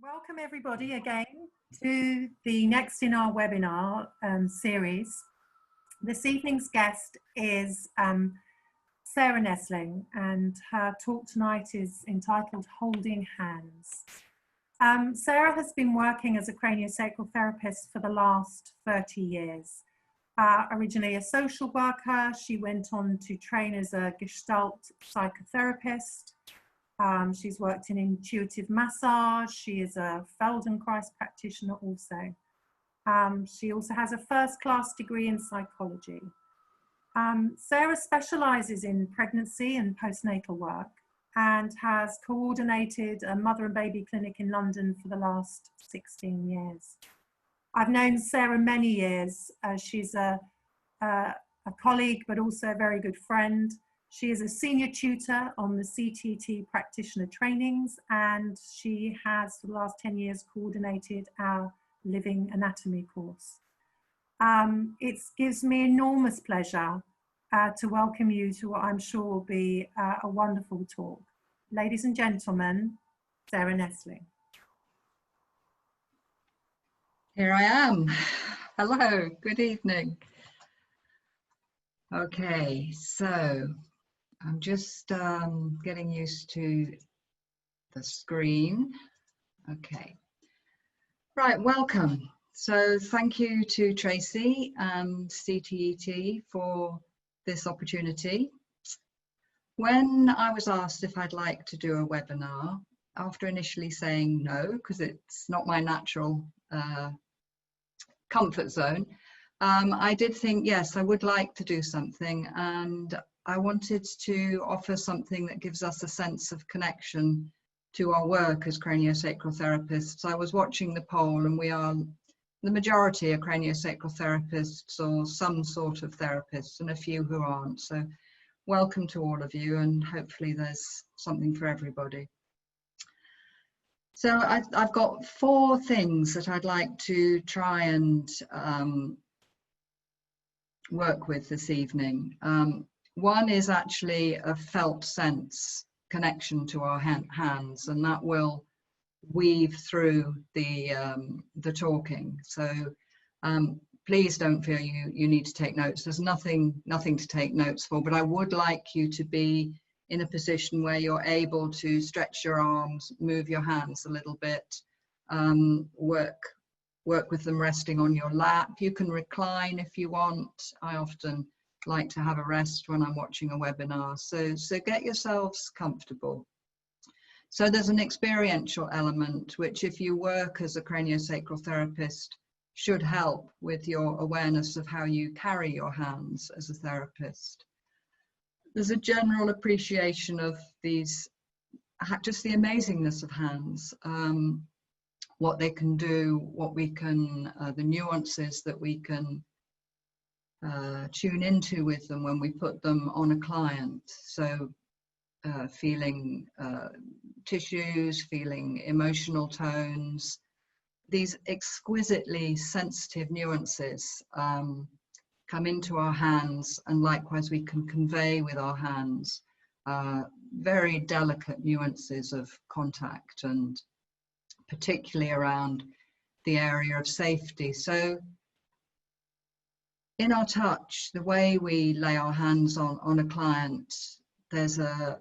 Welcome everybody again to the next in our webinar series. This evening's guest is Sarah Nesling, and her talk tonight is entitled Holding Hands. Sarah has been working as a craniosacral therapist for the last 30 years. Originally a social worker, she went on to train as a Gestalt Psychotherapist. She's worked in intuitive massage. She is a Feldenkrais practitioner also. She also has a first-class degree in psychology. Sarah specialises in pregnancy and postnatal work and has coordinated a mother and baby clinic in London for the last 16 years. I've known Sarah many years. She's a colleague, but also a very good friend. She is a senior tutor on the CTET Practitioner Trainings, and she has for the last 10 years coordinated our living anatomy course. It gives me enormous pleasure to welcome you to what I'm sure will be a wonderful talk. Ladies and gentlemen, Sarah Nesling. Here I am. Hello, good evening. Okay, so I'm just getting used to the screen. Okay, right, welcome. So thank you to Tracy and CTET for this opportunity. When I was asked if I'd like to do a webinar, after initially saying no, because it's not my natural comfort zone, I did think, yes, I would like to do something, and I wanted to offer something that gives us a sense of connection to our work as craniosacral therapists. I was watching the poll, and we are, the majority are craniosacral therapists or some sort of therapists, and a few who aren't. So welcome to all of you, and hopefully there's something for everybody. So I've got 4 things that I'd like to try and work with this evening. One is actually a felt sense connection to our hands, and that will weave through the talking. So please don't feel you need to take notes. There's nothing to take notes for, but I would like you to be in a position where you're able to stretch your arms, move your hands a little bit, work with them resting on your lap. You can recline if you want. I often like to have a rest when I'm watching a webinar. So get yourselves comfortable. So there's an experiential element, which if you work as a craniosacral therapist, should help with your awareness of how you carry your hands as a therapist. There's a general appreciation of these, just the amazingness of hands, what they can do, what we can, the nuances that we can tune into with them when we put them on a client. So feeling tissues, feeling emotional tones, these exquisitely sensitive nuances come into our hands, and likewise we can convey with our hands very delicate nuances of contact, and particularly around the area of safety. So in our touch, the way we lay our hands on a client, there's a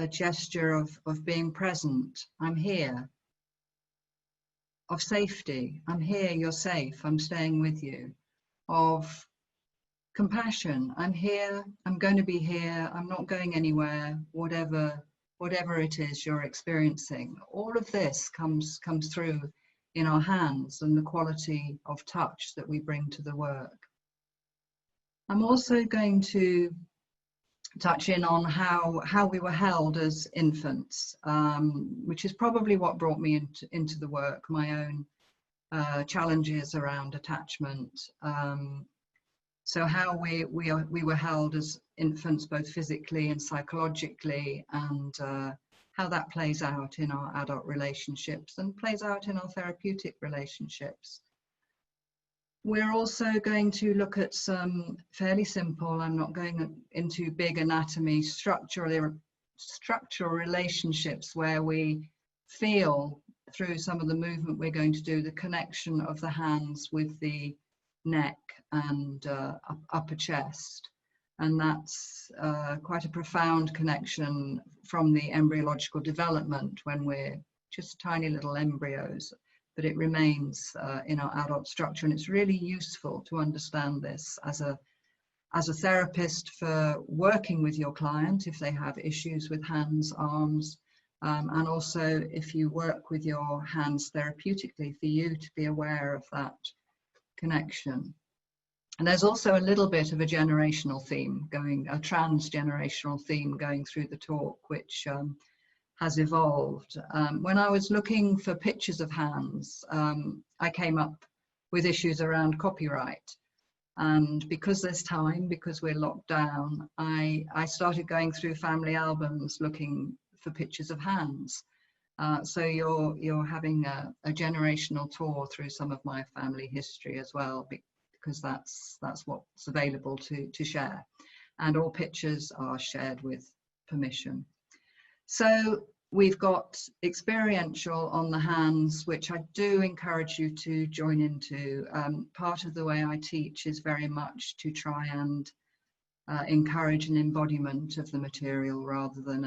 gesture of being present. I'm here. Of safety. I'm here, you're safe, I'm staying with you. Of compassion. I'm here, I'm going to be here, I'm not going anywhere, whatever it is you're experiencing. All of this comes through in our hands and the quality of touch that we bring to the work. I'm also going to touch in on how we were held as infants, which is probably what brought me into the work, my own challenges around attachment. So how we were held as infants, both physically and psychologically, and how that plays out in our adult relationships and plays out in our therapeutic relationships. We're also going to look at some fairly simple, I'm not going into big anatomy, structural relationships where we feel through some of the movement we're going to do, the connection of the hands with the neck and upper chest. And that's quite a profound connection from the embryological development when we're just tiny little embryos, but it remains in our adult structure. And it's really useful to understand this as a therapist for working with your client if they have issues with hands, arms, and also if you work with your hands therapeutically, for you to be aware of that connection. And there's also a little bit of a generational theme going, a transgenerational theme going through the talk, which has evolved. When I was looking for pictures of hands, I came up with issues around copyright. And because there's time, because we're locked down, I started going through family albums looking for pictures of hands. So you're having a generational tour through some of my family history as well, because that's what's available to share. And all pictures are shared with permission. So we've got experiential on the hands, which I do encourage you to join into. Part of the way I teach is very much to try and encourage an embodiment of the material rather than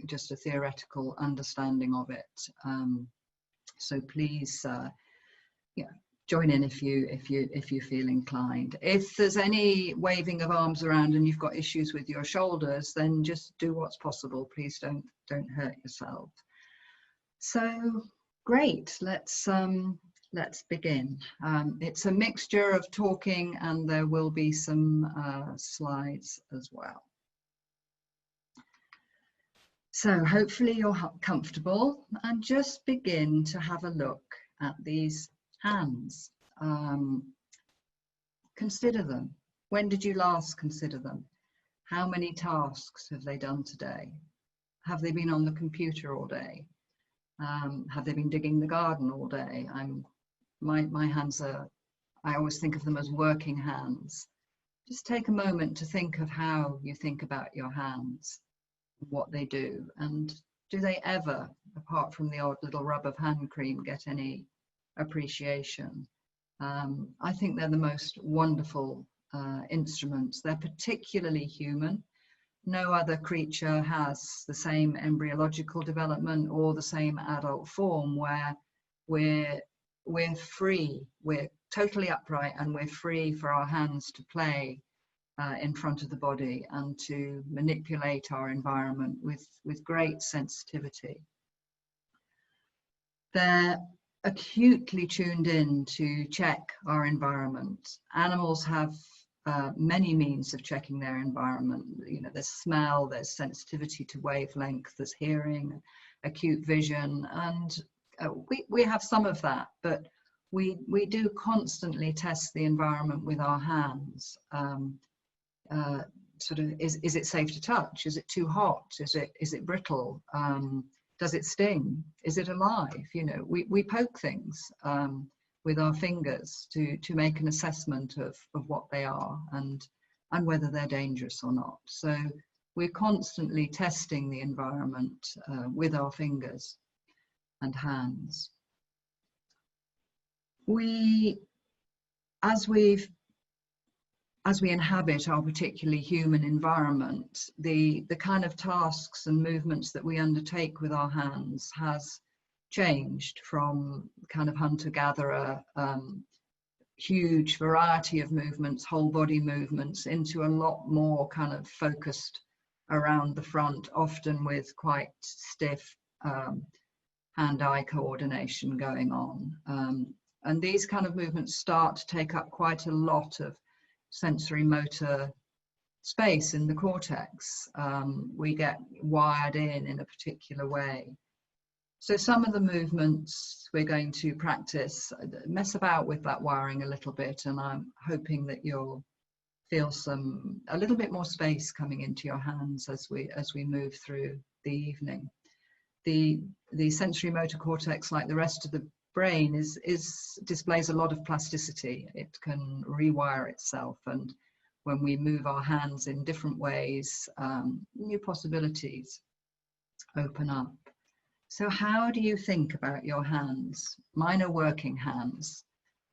just a theoretical understanding of it. So please, join in if you feel inclined. If there's any waving of arms around and you've got issues with your shoulders, then just do what's possible. Please don't hurt yourself. So great, let's begin. It's a mixture of talking, and there will be some slides as well. So hopefully you're comfortable, and just begin to have a look at these hands. Consider them. When did you last consider them? How many tasks have they done today? Have they been on the computer all day? Have they been digging the garden all day? My hands are, I always think of them as working hands. Just take a moment to think of how you think about your hands, what they do, and do they ever, apart from the odd little rub of hand cream, get any appreciation? I think they're the most wonderful instruments. They're particularly human. No other creature has the same embryological development or the same adult form where we're free, we're totally upright, and we're free for our hands to play in front of the body and to manipulate our environment with great sensitivity. They're acutely tuned in to check our environment. Animals have many means of checking their environment. You know, there's smell, there's sensitivity to wavelength, there's hearing, acute vision, and we have some of that, but we do constantly test the environment with our hands. Sort of, is it safe to touch? Is it too hot? Is it brittle? Does it sting? Is it alive? You know, we poke things with our fingers to make an assessment of what they are and whether they're dangerous or not. So we're constantly testing the environment with our fingers and hands. As we inhabit our particularly human environment, the kind of tasks and movements that we undertake with our hands has changed from kind of hunter-gatherer, huge variety of movements, whole body movements, into a lot more kind of focused around the front, often with quite stiff hand-eye coordination going on. And these kind of movements start to take up quite a lot of sensory motor space in the cortex. We get wired in a particular way. So some of the movements we're going to practice mess about with that wiring a little bit, and I'm hoping that you'll feel a little bit more space coming into your hands as we move through the evening. The sensory motor cortex, like the rest of the brain, displays a lot of plasticity. It can rewire itself, and when we move our hands in different ways, new possibilities open up. So how do you think about your hands? Mine are working hands.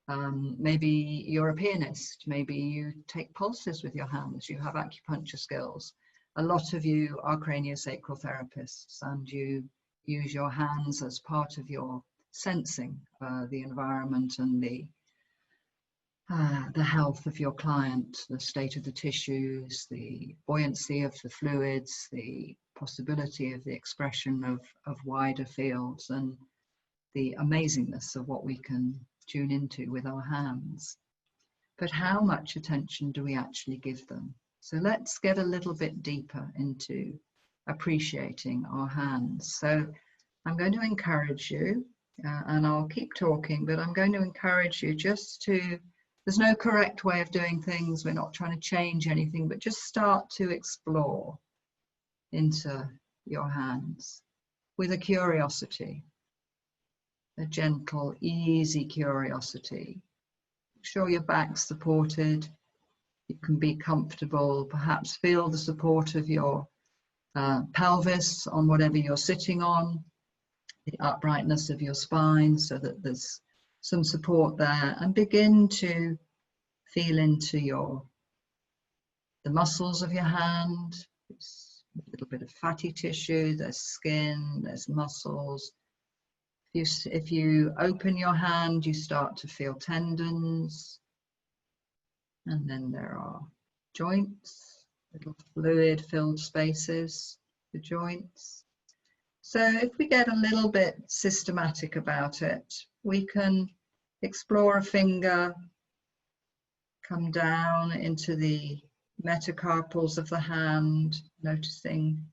Maybe you're a pianist, maybe you take pulses with your hands, you have acupuncture skills. A lot of you are craniosacral therapists and you use your hands as part of your sensing the environment and the health of your client, the state of the tissues, the buoyancy of the fluids, the possibility of the expression of wider fields, and the amazingness of what we can tune into with our hands. But how much attention do we actually give them? So let's get a little bit deeper into appreciating our hands. So I'm going to encourage you, and I'll keep talking, but I'm going to encourage you just to, there's no correct way of doing things, we're not trying to change anything, but just start to explore into your hands with a curiosity. A gentle, easy curiosity. Make sure your back's supported. You can be comfortable. Perhaps feel the support of your pelvis on whatever you're sitting on, the uprightness of your spine so that there's some support there, and begin to feel into the muscles of your hand. There's a little bit of fatty tissue, there's skin, there's muscles. If you open your hand, you start to feel tendons, and then there are joints, little fluid-filled spaces, the joints. So if we get a little bit systematic about it, we can explore a finger, come down into the metacarpals of the hand, noticing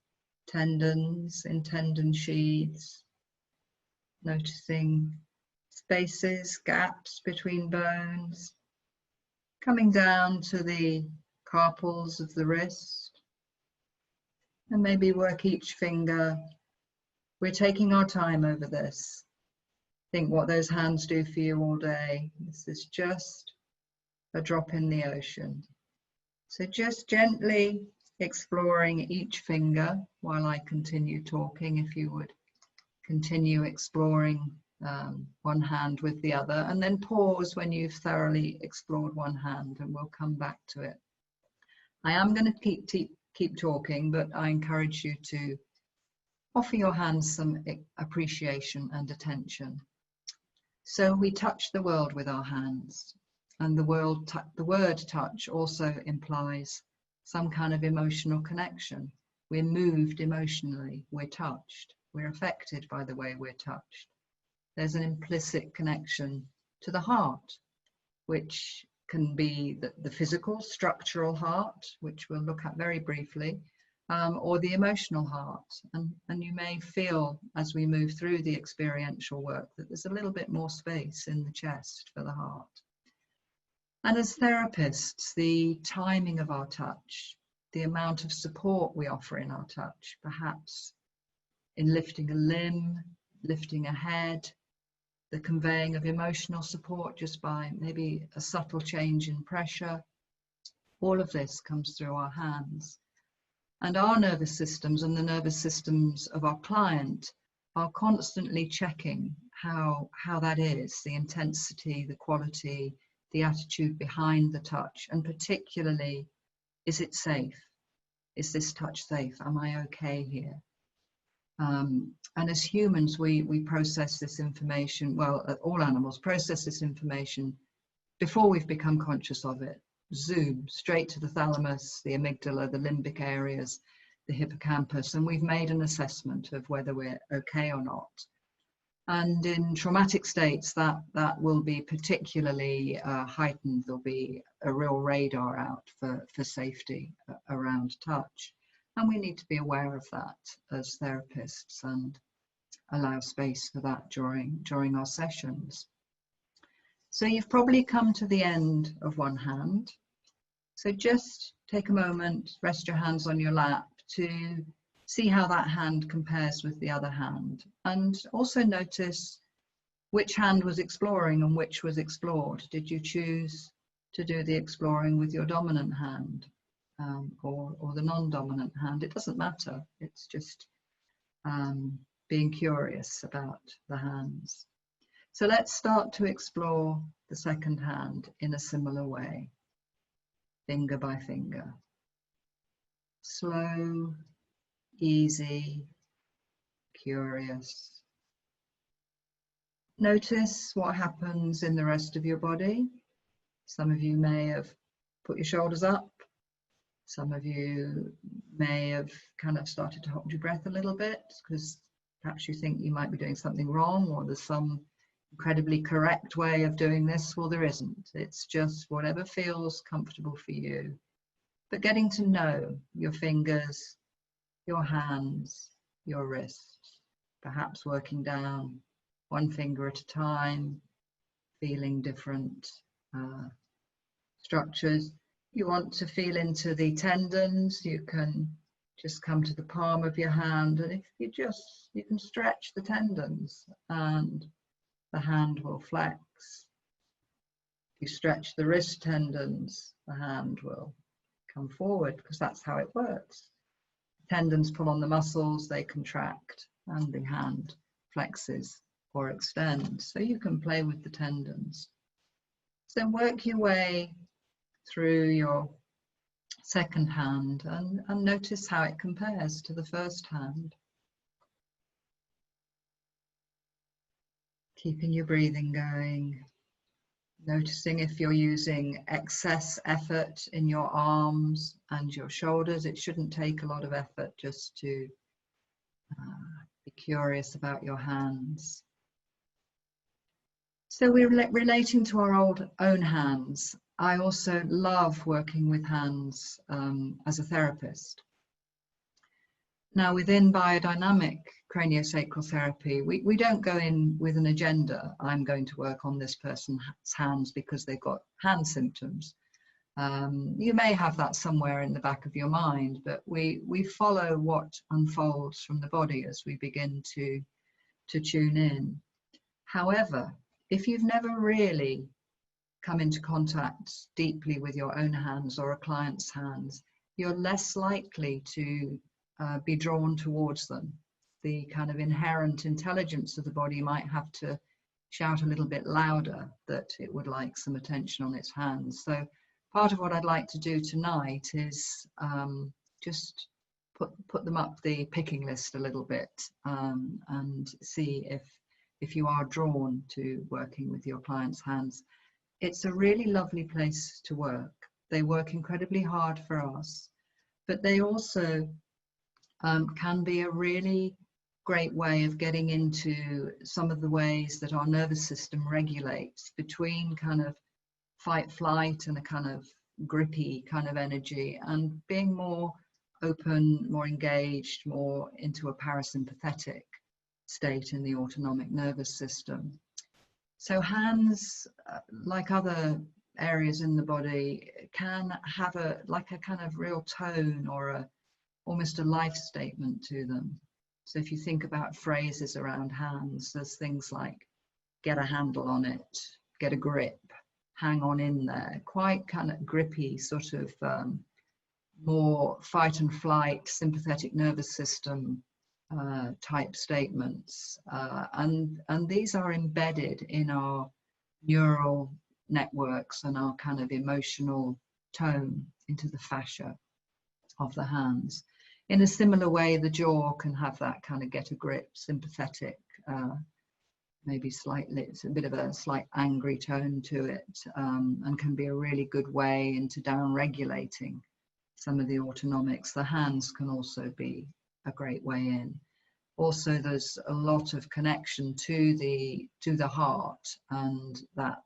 tendons in tendon sheaths, noticing spaces, gaps between bones, coming down to the carpals of the wrist, and maybe work each finger. We're taking our time over this. Think what those hands do for you all day. This is just a drop in the ocean. So just gently exploring each finger while I continue talking, if you would continue exploring one hand with the other, and then pause when you've thoroughly explored one hand, and we'll come back to it. I am going to keep talking, but I encourage you to offer your hands some appreciation and attention. So we touch the world with our hands, and the word touch also implies some kind of emotional connection. We're moved emotionally, we're touched. We're affected by the way we're touched. There's an implicit connection to the heart, which can be the physical, structural heart, which we'll look at very briefly, or the emotional heart. And you may feel, as we move through the experiential work, that there's a little bit more space in the chest for the heart. And as therapists, the timing of our touch, the amount of support we offer in our touch, perhaps in lifting a limb, lifting a head, the conveying of emotional support just by maybe a subtle change in pressure. All of this comes through our hands. And our nervous systems and the nervous systems of our client are constantly checking how that is, the intensity, the quality, the attitude behind the touch, and particularly, is it safe? Is this touch safe? Am I okay here? And as humans, we process this information, well, all animals process this information before we've become conscious of it. Zoom straight to the thalamus, the amygdala, the limbic areas, the hippocampus, and we've made an assessment of whether we're okay or not. And in traumatic states, that will be particularly heightened. There'll be a real radar out for safety around touch. And we need to be aware of that as therapists and allow space for that during our sessions. So you've probably come to the end of one hand. So just take a moment, rest your hands on your lap to see how that hand compares with the other hand. And also notice which hand was exploring and which was explored. Did you choose to do the exploring with your dominant hand? Or the non-dominant hand? It doesn't matter. It's just being curious about the hands. So let's start to explore the second hand in a similar way, finger by finger. Slow, easy, curious. Notice what happens in the rest of your body. Some of you may have put your shoulders up. Some of you may have kind of started to hold your breath a little bit because perhaps you think you might be doing something wrong, or there's some incredibly correct way of doing this. Well, there isn't. It's just whatever feels comfortable for you. But getting to know your fingers, your hands, your wrists, perhaps working down one finger at a time, feeling different structures. You want to feel into the tendons, you can just come to the palm of your hand, and if you can stretch the tendons and the hand will flex. If you stretch the wrist tendons, the hand will come forward, because that's how it works. Tendons pull on the muscles, they contract, and the hand flexes or extends. So you can play with the tendons. So work your way through your second hand and notice how it compares to the first hand. Keeping your breathing going. Noticing if you're using excess effort in your arms and your shoulders. It shouldn't take a lot of effort just to be curious about your hands. So we're relating to our own hands. I also love working with hands as a therapist. Now, within biodynamic craniosacral therapy, we don't go in with an agenda. I'm going to work on this person's hands because they've got hand symptoms. You may have that somewhere in the back of your mind, but we follow what unfolds from the body as we begin to tune in. However, if you've never really come into contact deeply with your own hands or a client's hands, you're less likely to be drawn towards them. The kind of inherent intelligence of the body might have to shout a little bit louder that it would like some attention on its hands. So part of what I'd like to do tonight is just put them up the picking list a little bit and see if you are drawn to working with your client's hands. It's a really lovely place to work. They work incredibly hard for us, but they also can be a really great way of getting into some of the ways that our nervous system regulates between kind of fight flight and a kind of grippy kind of energy, and being more open, more engaged, more into a parasympathetic state in the autonomic nervous system. So hands, like other areas in the body, can have a kind of real tone or almost a life statement to them. So if you think about phrases around hands, there's things like get a handle on it, get a grip, hang on in there, quite kind of grippy, sort of more fight and flight, sympathetic nervous system type statements. And these are embedded in our neural networks and our kind of emotional tone into the fascia of the hands. In a similar way, the jaw can have that kind of get a grip, sympathetic, maybe slightly, it's a bit of a slight angry tone to it, and can be a really good way into down-regulating some of the autonomics. The hands can also be a great way in. Also, there's a lot of connection to the heart, and that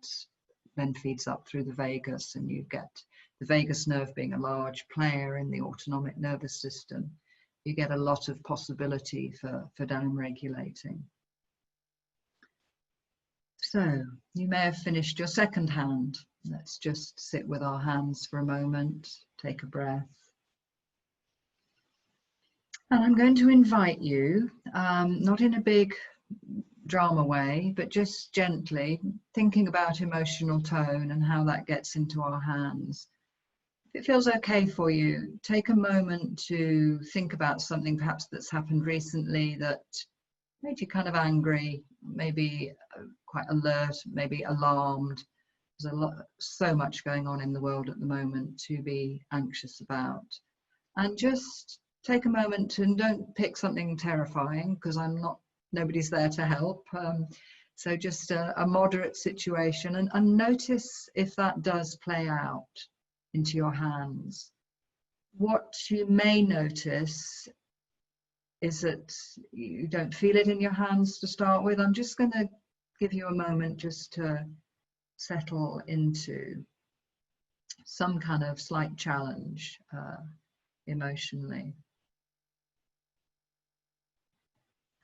then feeds up through the vagus, and you get the vagus nerve being a large player in the autonomic nervous system. You get a lot of possibility for down-regulating. So you may have finished your second hand. Let's just sit with our hands for a moment, take a breath. And I'm going to invite you, not in a big drama way, but just gently, thinking about emotional tone and how that gets into our hands. If it feels okay for you, take a moment to think about something perhaps that's happened recently that made you kind of angry, maybe quite alert, maybe alarmed. There's so much going on in the world at the moment to be anxious about. And just take a moment and don't pick something terrifying, because nobody's there to help. So just a moderate situation, and notice if that does play out into your hands. What you may notice is that you don't feel it in your hands to start with. I'm just going to give you a moment just to settle into some kind of slight challenge emotionally.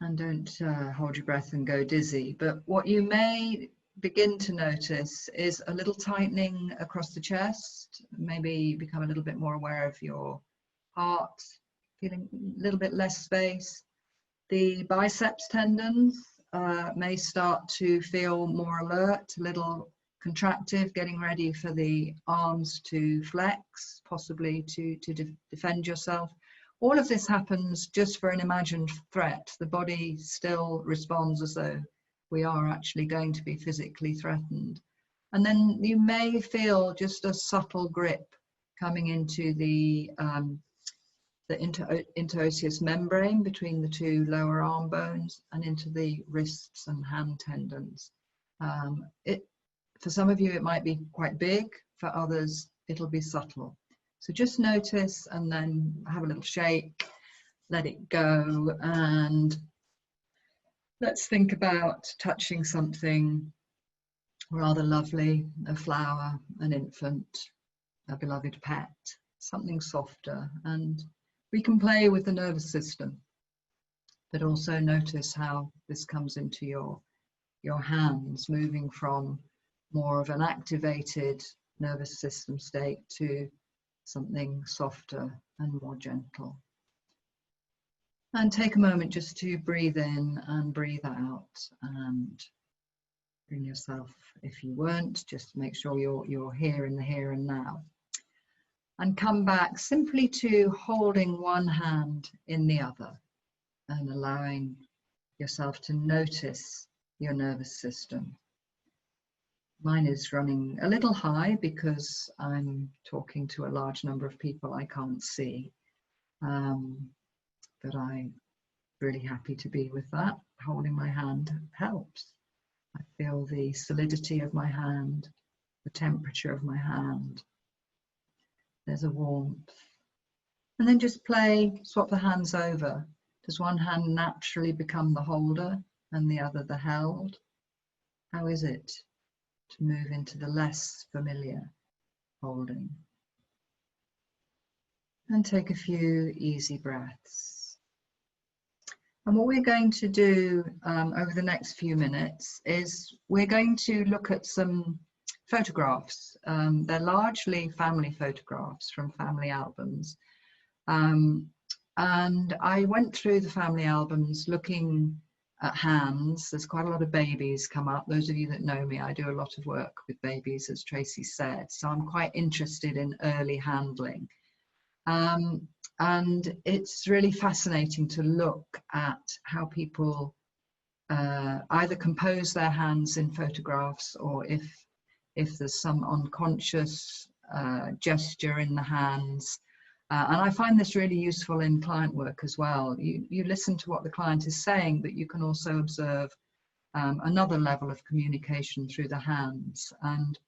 And don't hold your breath and go dizzy. But what you may begin to notice is a little tightening across the chest. Maybe become a little bit more aware of your heart, feeling a little bit less space. The biceps tendons may start to feel more alert, a little contractive, getting ready for the arms to flex, possibly to defend yourself. All of this happens just for an imagined threat. The body still responds as though we are actually going to be physically threatened. And then you may feel just a subtle grip coming into the interosseous membrane between the two lower arm bones and into the wrists and hand tendons. For some of you, it might be quite big. For others, it'll be subtle. So just notice and then have a little shake, let it go, and let's think about touching something rather lovely, a flower, an infant, a beloved pet, something softer. And we can play with the nervous system, but also notice how this comes into your hands, moving from more of an activated nervous system state to something softer and more gentle. And take a moment just to breathe in and breathe out, and bring yourself, if you weren't, just make sure you're here in the here and now. And come back simply to holding one hand in the other and allowing yourself to notice your nervous system. Mine is running a little high because I'm talking to a large number of people I can't see, but I'm really happy to be with that. Holding my hand helps. I feel the solidity of my hand, the temperature of my hand. There's a warmth. And then just swap the hands over. Does one hand naturally become the holder and the other the held? How is it to move into the less familiar holding? And take a few easy breaths. And what we're going to do over the next few minutes is we're going to look at some photographs. They're largely family photographs from family albums. And I went through the family albums looking at hands. There's quite a lot of babies come up. Those of you that know me, I do a lot of work with babies, as Tracy said. So I'm quite interested in early handling. And it's really fascinating to look at how people either compose their hands in photographs, or if there's some unconscious gesture in the hands. And I find this really useful in client work as well. You listen to what the client is saying, but you can also observe another level of communication through the hands. And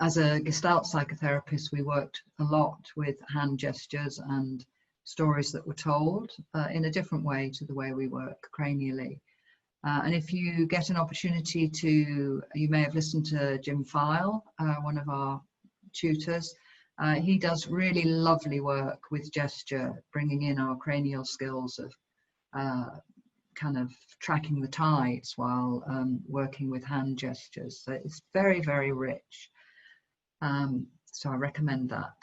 as a Gestalt psychotherapist, we worked a lot with hand gestures and stories that were told in a different way to the way we work cranially. And if you get an opportunity to, you may have listened to Jim File, one of our tutors. He does really lovely work with gesture, bringing in our cranial skills of kind of tracking the tides while working with hand gestures. So it's very, very rich. So I recommend that.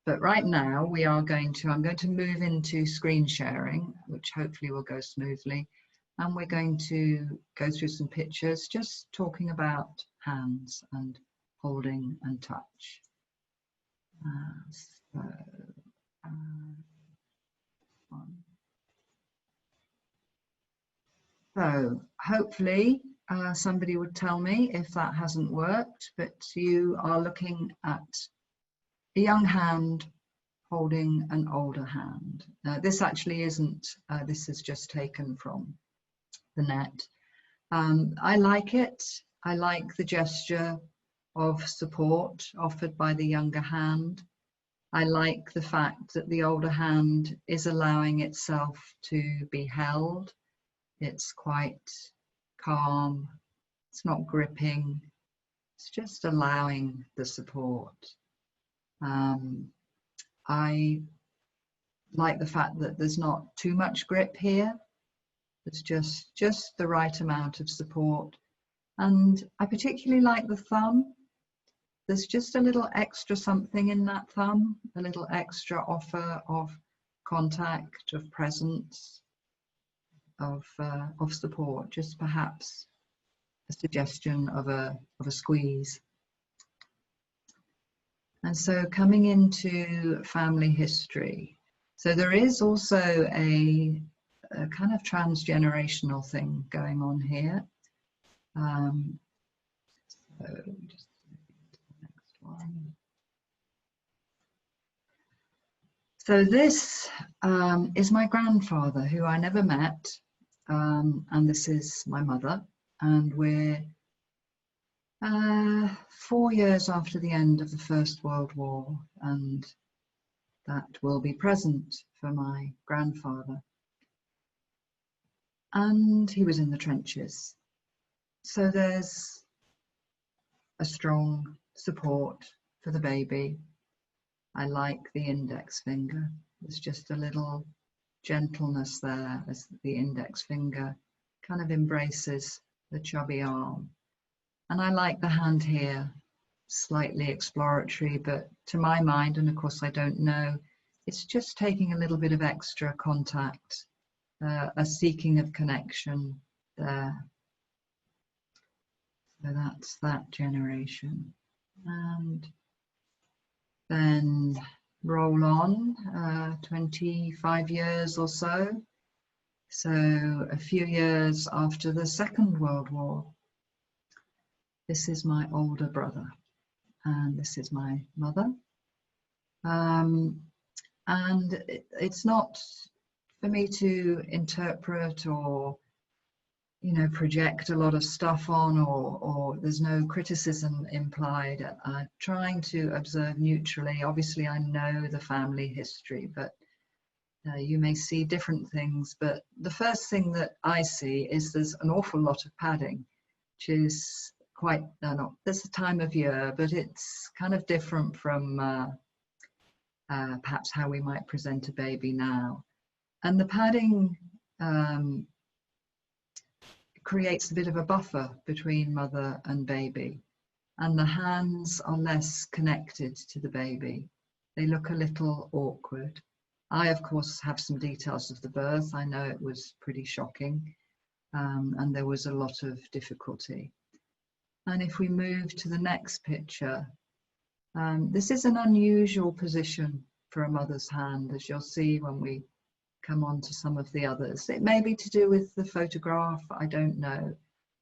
But right now I'm going to move into screen sharing, which hopefully will go smoothly. And we're going to go through some pictures, just talking about hands and holding and touch. So hopefully somebody would tell me if that hasn't worked, but you are looking at a young hand holding an older hand. This actually isn't, this is just taken from the net. I like it. I like the gesture of support offered by the younger hand. I like the fact that the older hand is allowing itself to be held. It's quite calm. It's not gripping. It's just allowing the support. I like the fact that there's not too much grip here. It's just the right amount of support. And I particularly like the thumb. There's just a little extra something in that thumb, a little extra offer of contact, of presence, of support, just perhaps a suggestion of a squeeze. And so coming into family history, so there is also a kind of transgenerational thing going on here. So just the next one. So this is my grandfather, who I never met, and this is my mother, and we're 4 years after the end of the First World War, and that will be present for my grandfather. And he was in the trenches. So there's a strong support for the baby. I like the index finger. There's just a little gentleness there as the index finger kind of embraces the chubby arm. And I like the hand here, slightly exploratory, but to my mind, and of course I don't know, it's just taking a little bit of extra contact, a seeking of connection there. So that's that generation. And then roll on 25 years or so. So a few years after the Second World War. This is my older brother, and this is my mother. And it's not for me to interpret or, you know, project a lot of stuff on, or there's no criticism implied. I'm trying to observe neutrally. Obviously, I know the family history, but you may see different things. But the first thing that I see is there's an awful lot of padding, which is quite, not this time of year, but it's kind of different from perhaps how we might present a baby now. And the padding creates a bit of a buffer between mother and baby, and the hands are less connected to the baby. They look a little awkward. I, of course, have some details of the birth. I know it was pretty shocking, and there was a lot of difficulty. And if we move to the next picture, this is an unusual position for a mother's hand, as you'll see when we come on to some of the others. It may be to do with the photograph, I don't know.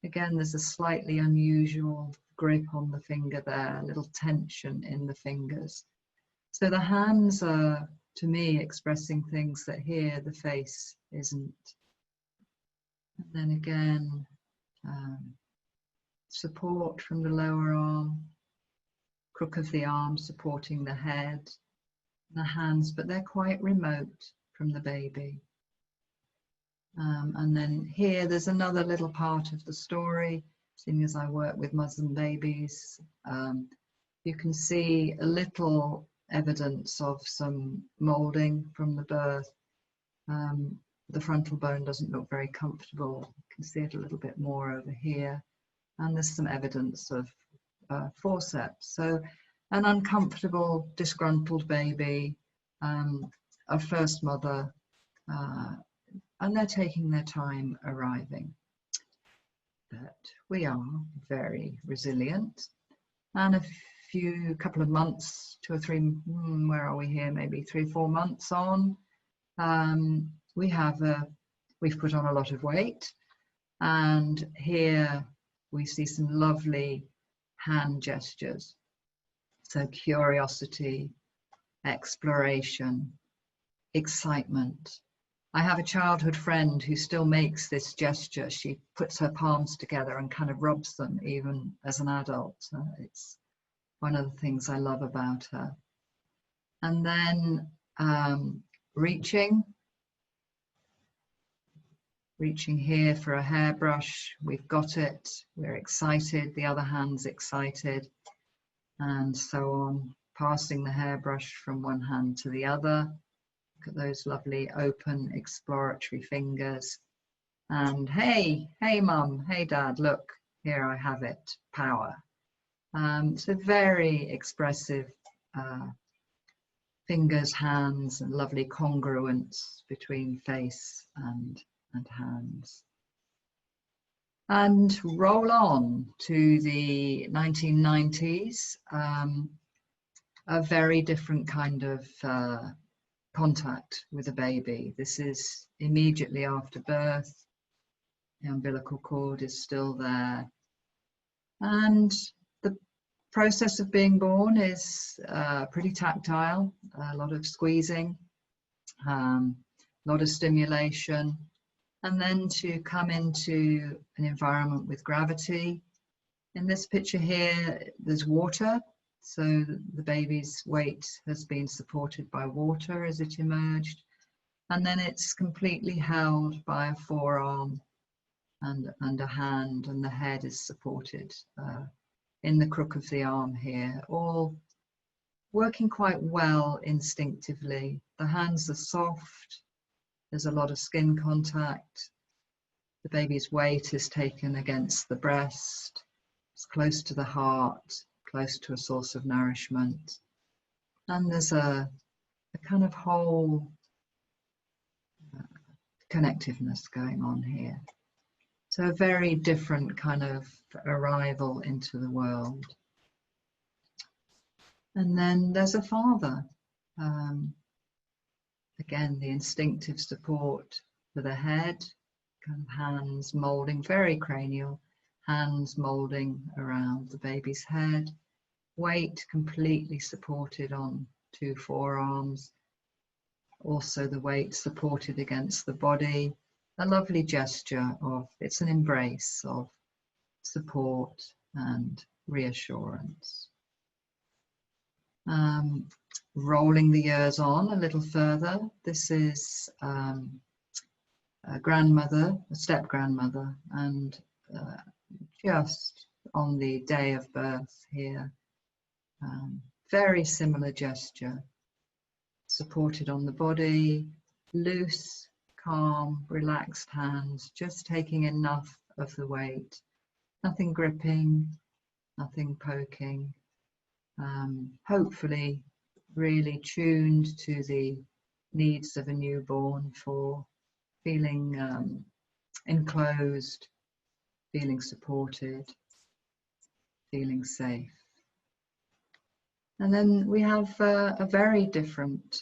Again, there's a slightly unusual grip on the finger there, a little tension in the fingers. So the hands are, to me, expressing things that here the face isn't. And then again, support from the lower arm, crook of the arm supporting the head, the hands, but they're quite remote from the baby. And then here there's another little part of the story, seeing as I work with Muslim babies. You can see a little evidence of some moulding from the birth. The frontal bone doesn't look very comfortable. You can see it a little bit more over here. And there's some evidence of forceps. So an uncomfortable, disgruntled baby, a first mother, and they're taking their time arriving. But we are very resilient. And a couple of months, 2 or 3, where are we here? Maybe 3 or 4 months on, we've put on a lot of weight. And here we see some lovely hand gestures. So curiosity, exploration, excitement. I have a childhood friend who still makes this gesture. She puts her palms together and kind of rubs them even as an adult. It's one of the things I love about her. And then reaching here for a hairbrush. We've got it. We're excited. The other hand's excited. And so on. Passing the hairbrush from one hand to the other. Look at those lovely open exploratory fingers. And hey mum, hey dad, look, here I have it, power. So very expressive fingers, hands, and lovely congruence between face and hands. And roll on to the 1990s, a very different kind of contact with a baby. This is immediately after birth. The umbilical cord is still there. And the process of being born is pretty tactile, a lot of squeezing, a lot of stimulation, and then to come into an environment with gravity. In this picture here, there's water, so the baby's weight has been supported by water as it emerged, and then it's completely held by a forearm and a hand, and the head is supported in the crook of the arm here, all working quite well instinctively. The hands are soft, there's a lot of skin contact, the baby's weight is taken against the breast, it's close to the heart, close to a source of nourishment, and there's a kind of whole connectiveness going on here. So a very different kind of arrival into the world. And then there's a father. Again, the instinctive support for the head, kind of hands molding, very cranial, hands molding around the baby's head, weight completely supported on two forearms, also the weight supported against the body. A lovely gesture of, it's an embrace of support and reassurance. Rolling the years on a little further, this is a grandmother, a step-grandmother, and just on the day of birth here, very similar gesture, supported on the body, loose, calm, relaxed hands, just taking enough of the weight, nothing gripping, nothing poking, hopefully really tuned to the needs of a newborn for feeling enclosed, feeling supported, feeling safe. And then we have a very different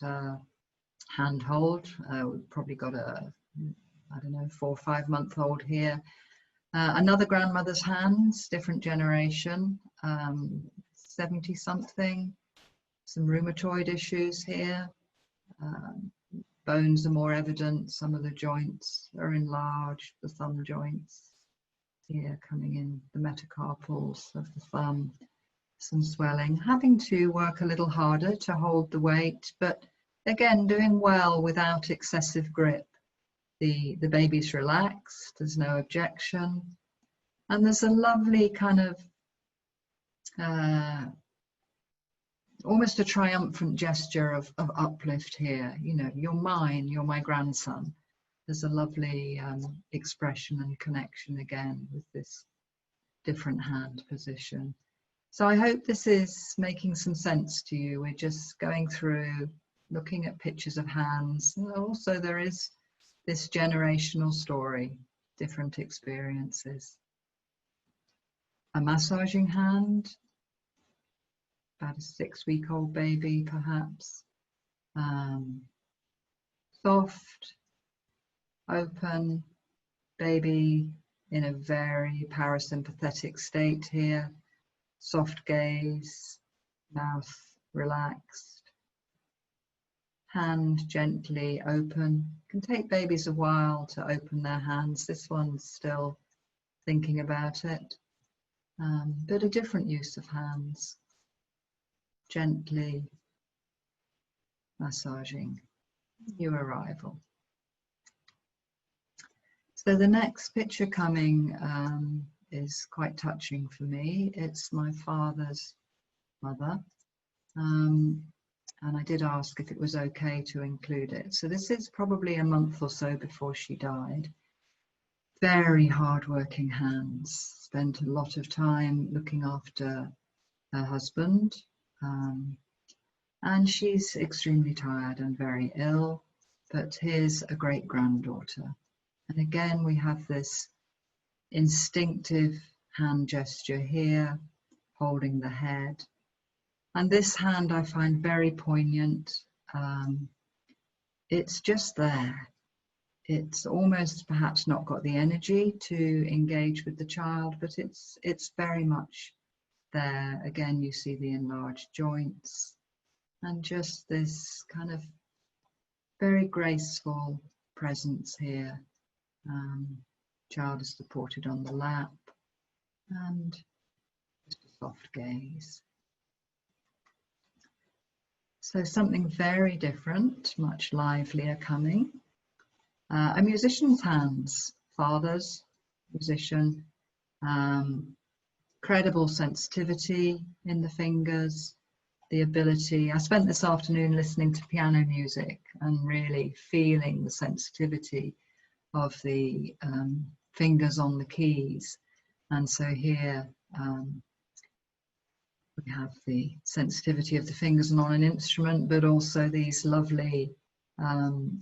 handhold. We've probably got a, I don't know, 4 or 5 month old here. Another grandmother's hands, different generation, 70 something, some rheumatoid issues here. Bones are more evident, some of the joints are enlarged, the thumb joints here coming in, the metacarpals of the thumb, some swelling, having to work a little harder to hold the weight, but again, doing well without excessive grip. The baby's relaxed, there's no objection, and there's a lovely kind of almost a triumphant gesture of uplift here. You know, you're mine, you're my grandson. There's a lovely expression and connection again with this different hand position. So I hope this is making some sense to you. We're just going through, looking at pictures of hands. And also there is this generational story, different experiences. A massaging hand, about a 6-week-old baby perhaps. Soft, open, baby in a very parasympathetic state here. Soft gaze, mouth relaxed, hand gently open. It can take babies a while to open their hands. This one's still thinking about it, but a different use of hands. Gently massaging new arrival. So the next picture coming is quite touching for me. It's my father's mother, and I did ask if it was okay to include it. So this is probably a month or so before she died. Very hard-working hands, spent a lot of time looking after her husband, and she's extremely tired and very ill, but here's a great-granddaughter. And again, we have this instinctive hand gesture here, holding the head. And this hand I find very poignant. It's just there. It's almost perhaps not got the energy to engage with the child, but it's very much there. Again, you see the enlarged joints and just this kind of very graceful presence here. Child is supported on the lap and just a soft gaze. So something very different, much livelier coming. A musician's hands, father's musician, credible sensitivity in the fingers, the ability. I spent this afternoon listening to piano music and really feeling the sensitivity of the fingers on the keys. And so here we have the sensitivity of the fingers on an instrument, but also these lovely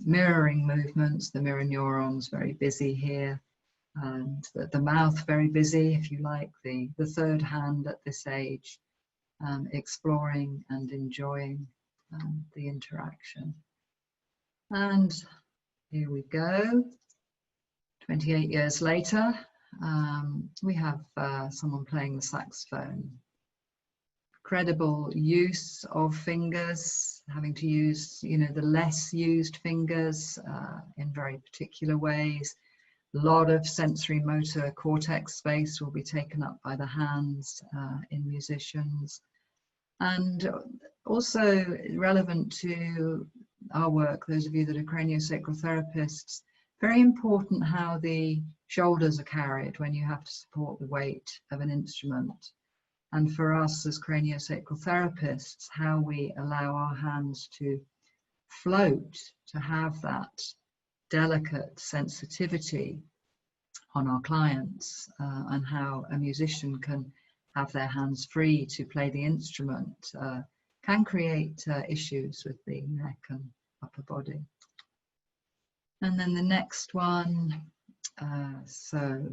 mirroring movements, the mirror neurons very busy here, and the mouth very busy, if you like, the third hand at this age, exploring and enjoying the interaction. And here we go. 28 years later, we have someone playing the saxophone. Credible use of fingers, having to use, the less used fingers in very particular ways. A lot of sensory motor cortex space will be taken up by the hands in musicians. And also relevant to our work, those of you that are craniosacral therapists, very important how the shoulders are carried when you have to support the weight of an instrument. And for us as craniosacral therapists, how we allow our hands to float, to have that delicate sensitivity on our clients, and how a musician can have their hands free to play the instrument, can create issues with the neck and upper body. And then the next one, so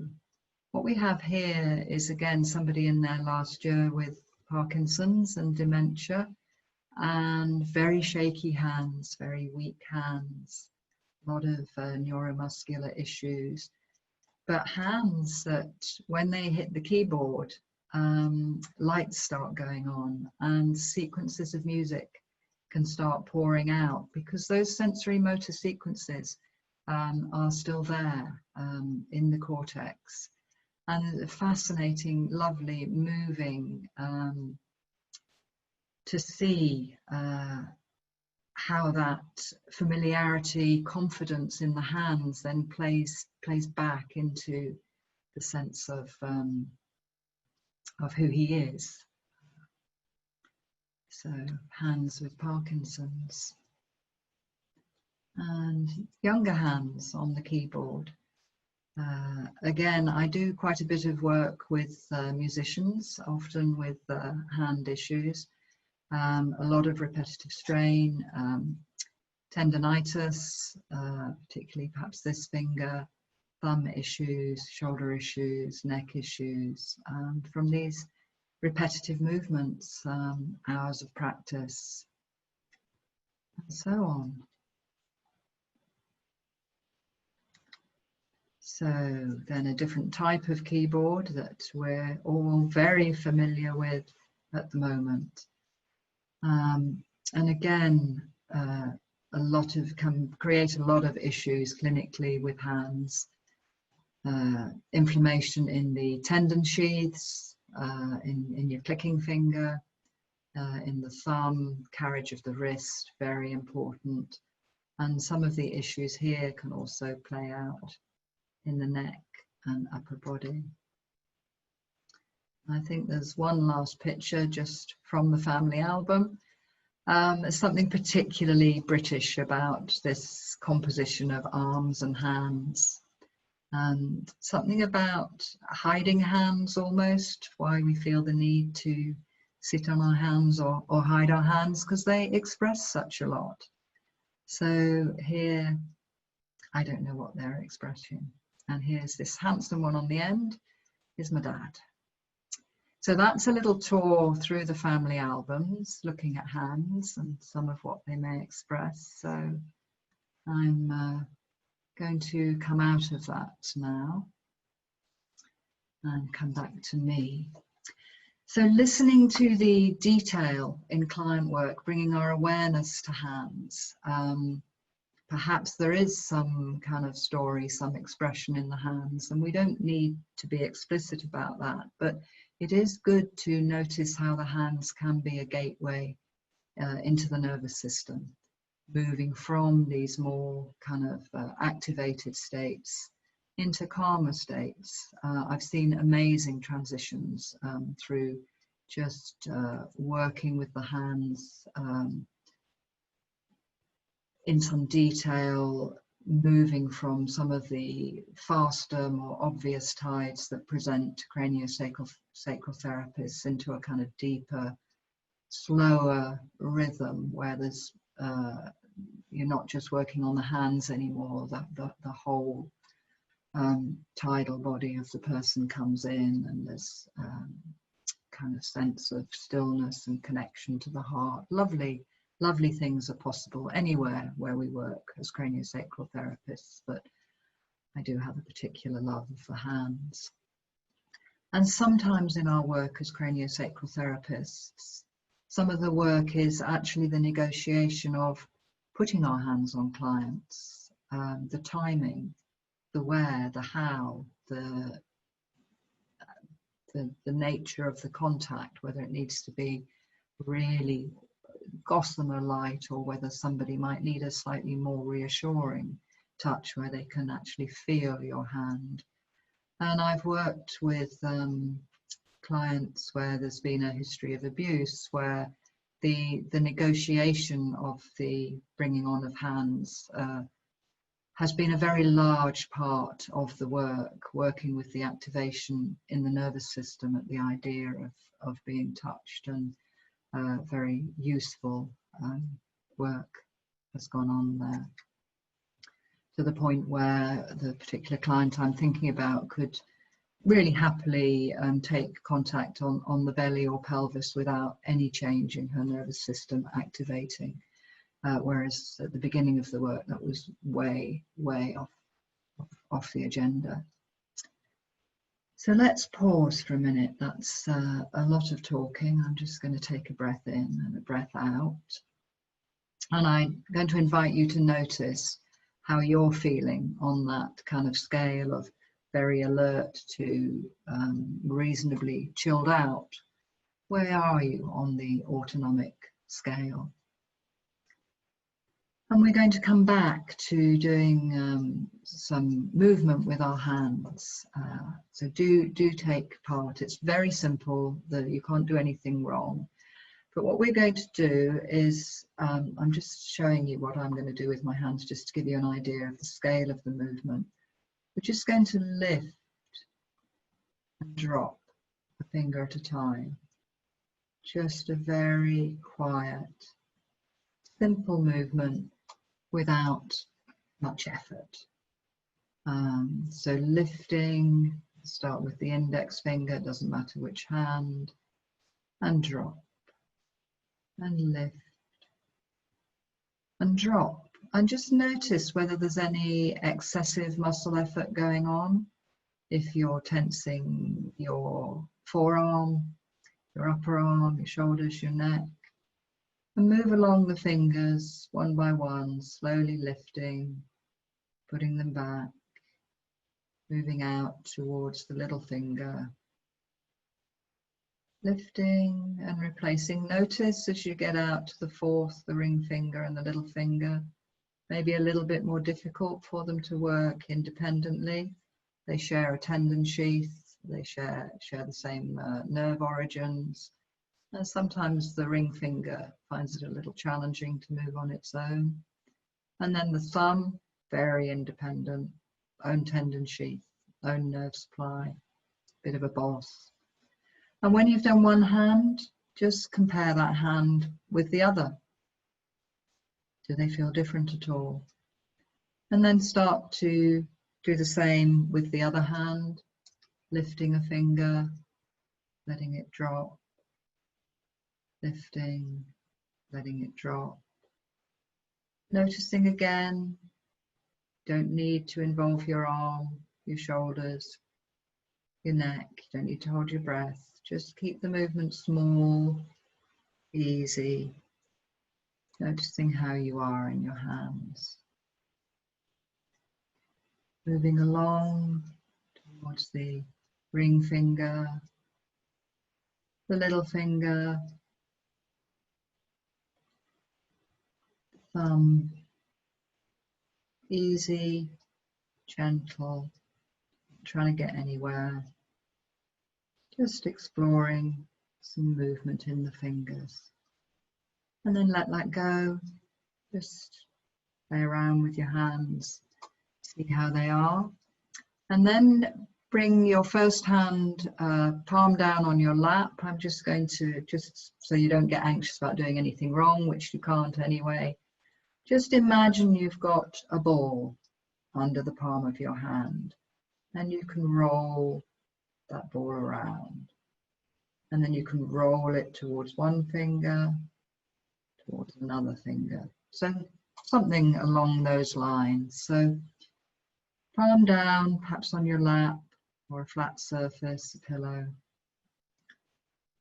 what we have here is again somebody in their last year with Parkinson's and dementia, and very shaky hands, very weak hands, a lot of neuromuscular issues, but hands that when they hit the keyboard, lights start going on and sequences of music can start pouring out, because those sensory motor sequences are still there in the cortex. And fascinating, lovely, moving to see how that familiarity, confidence in the hands then plays back into the sense of who he is. So hands with Parkinson's. And younger hands on the keyboard. Again, I do quite a bit of work with musicians, often with hand issues, a lot of repetitive strain, tendinitis, particularly perhaps this finger, thumb issues, shoulder issues, neck issues, from these repetitive movements, hours of practice, and so on. So then a different type of keyboard that we're all very familiar with at the moment. And again, a lot of can create a lot of issues clinically with hands. Inflammation in the tendon sheaths, in your clicking finger, in the thumb, carriage of the wrist, very important. And some of the issues here can also play out in the neck and upper body. I think there's one last picture just from the family album. There's something particularly British about this composition of arms and hands, and something about hiding hands almost, why we feel the need to sit on our hands or hide our hands, because they express such a lot. So here, I don't know what they're expressing. And here's this handsome one on the end, is my dad. So that's a little tour through the family albums, looking at hands and some of what they may express. So I'm going to come out of that now and come back to me. So listening to the detail in client work, bringing our awareness to hands. Perhaps there is some kind of story, some expression in the hands, and we don't need to be explicit about that, but it is good to notice how the hands can be a gateway into the nervous system, moving from these more kind of activated states into calmer states. I've seen amazing transitions through just working with the hands in some detail, moving from some of the faster, more obvious tides that present to craniosacral therapists into a kind of deeper, slower rhythm where there's you're not just working on the hands anymore, the whole tidal body of the person comes in, and there's kind of sense of stillness and connection to the heart. Lovely things are possible anywhere where we work as craniosacral therapists, but I do have a particular love of the hands. And sometimes in our work as craniosacral therapists, some of the work is actually the negotiation of putting our hands on clients, the timing, the where, the how, the nature of the contact, whether it needs to be really gossamer light or whether somebody might need a slightly more reassuring touch where they can actually feel your hand. And I've worked with clients where there's been a history of abuse, where the negotiation of the bringing on of hands has been a very large part of the work, working with the activation in the nervous system at the idea of being touched, and very useful work has gone on there, to the point where the particular client I'm thinking about could really happily take contact on the belly or pelvis without any change in her nervous system activating, whereas at the beginning of the work that was way off the agenda. So let's pause for a minute. That's a lot of talking. I'm just going to take a breath in and a breath out. And I'm going to invite you to notice how you're feeling on that kind of scale of very alert to reasonably chilled out. Where are you on the autonomic scale? And we're going to come back to doing some movement with our hands. So do take part. It's very simple, that you can't do anything wrong. But what we're going to do is, I'm just showing you what I'm going to do with my hands, just to give you an idea of the scale of the movement. We're just going to lift and drop a finger at a time. Just a very quiet, simple movement without much effort. So lifting, start with the index finger, doesn't matter which hand, and drop, and lift, and drop. And just notice whether there's any excessive muscle effort going on. If you're tensing your forearm, your upper arm, your shoulders, your neck, and move along the fingers one by one, slowly lifting, putting them back, moving out towards the little finger, lifting and replacing. Notice as you get out to the fourth, the ring finger and the little finger, maybe a little bit more difficult for them to work independently. They share a tendon sheath, they share the same nerve origins, and sometimes the ring finger finds it a little challenging to move on its own. And then the thumb, very independent, own tendon sheath, own nerve supply, bit of a boss. And when you've done one hand, just compare that hand with the other. Do they feel different at all? And then start to do the same with the other hand, lifting a finger, letting it drop, lifting, letting it drop. Noticing again, don't need to involve your arm, your shoulders, your neck, you don't need to hold your breath. Just keep the movement small, easy, noticing how you are in your hands. Moving along towards the ring finger, the little finger, thumb, easy, gentle, not trying to get anywhere, just exploring some movement in the fingers. And then let that go, just play around with your hands, see how they are. And then bring your first hand palm down on your lap. I'm just going to, just so you don't get anxious about doing anything wrong, which you can't anyway. Just imagine you've got a ball under the palm of your hand and you can roll that ball around. And then you can roll it towards one finger, towards another finger. So something along those lines. So palm down, perhaps on your lap or a flat surface, a pillow.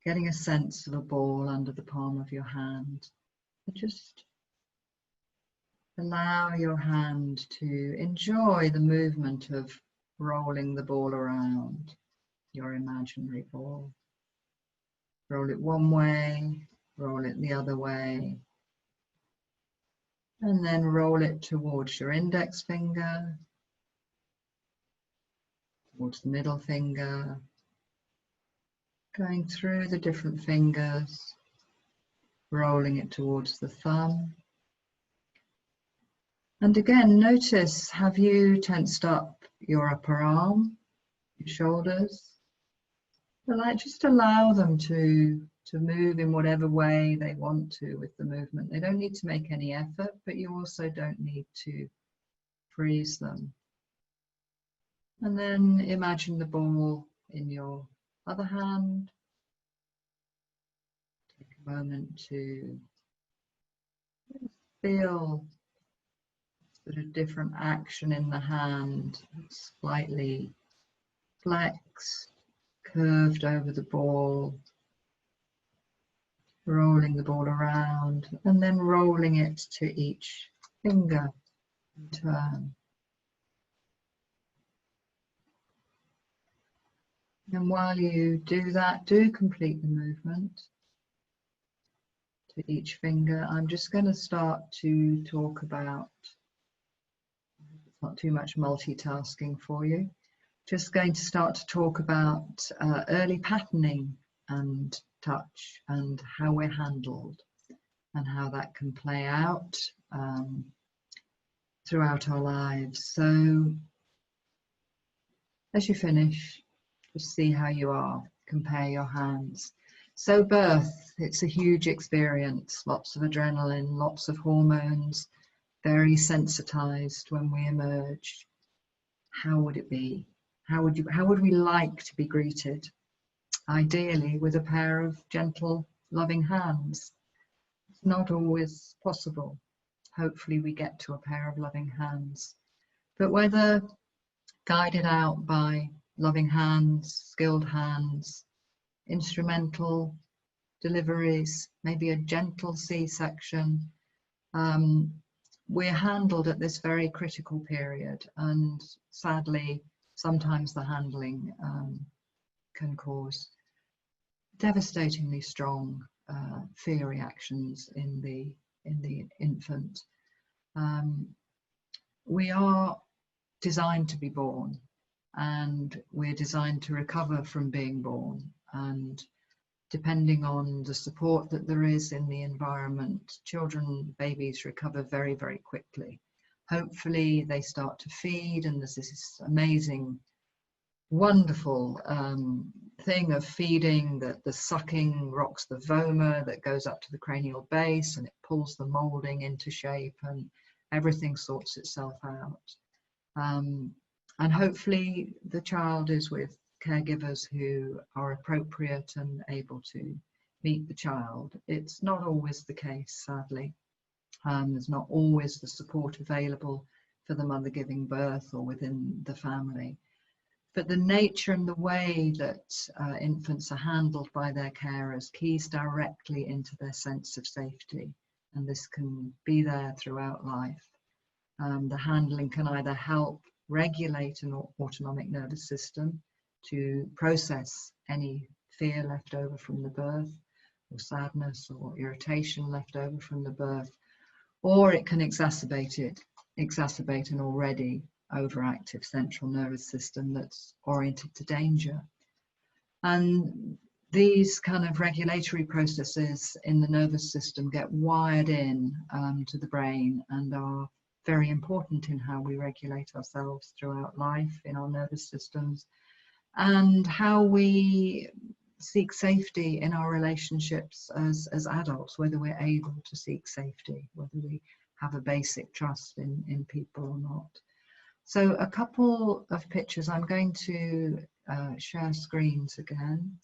Getting a sense of a ball under the palm of your hand. But just allow your hand to enjoy the movement of rolling the ball around, your imaginary ball. Roll it one way, roll it the other way, and then roll it towards your index finger, towards the middle finger, going through the different fingers, rolling it towards the thumb. And again, notice, have you tensed up your upper arm, your shoulders? Just allow them to move in whatever way they want to with the movement. They don't need to make any effort, but you also don't need to freeze them. And then imagine the ball in your other hand. Take a moment to feel sort of different action in the hand, slightly flexed, curved over the ball, rolling the ball around, and then rolling it to each finger in turn. And while you do that, do complete the movement to each finger. I'm just going to start to talk about, not too much multitasking for you, just going to start to talk about early patterning and touch and how we're handled and how that can play out throughout our lives. So as you finish, just see how you are, compare your hands. So birth, it's a huge experience, lots of adrenaline, lots of hormones, very sensitized when we emerge. How would it be? How would we like to be greeted? Ideally with a pair of gentle, loving hands. It's not always possible. hopefully we get to a pair of loving hands. But whether guided out by loving hands, skilled hands, instrumental deliveries, maybe a gentle C-section, we're handled at this very critical period, and sadly sometimes the handling can cause devastatingly strong fear reactions in the infant. We are designed to be born, and we're designed to recover from being born, and depending on the support that there is in the environment, babies recover very, very quickly. Hopefully they start to feed, and there's this amazing, wonderful thing of feeding, that the sucking rocks the vomer that goes up to the cranial base, and it pulls the moulding into shape, and everything sorts itself out. And hopefully the child is with caregivers who are appropriate and able to meet the child. It's not always the case, sadly. There's not always the support available for the mother giving birth or within the family. But the nature and the way that infants are handled by their carers keys directly into their sense of safety, and this can be there throughout life. The handling can either help regulate an autonomic nervous system to process any fear left over from the birth, or sadness or irritation left over from the birth, or it can exacerbate an already overactive central nervous system that's oriented to danger. And these kind of regulatory processes in the nervous system get wired in to the brain, and are very important in how we regulate ourselves throughout life in our nervous systems, and how we seek safety in our relationships as adults, whether we're able to seek safety, whether we have a basic trust in people or not. So a couple of pictures. I'm going to share screens again.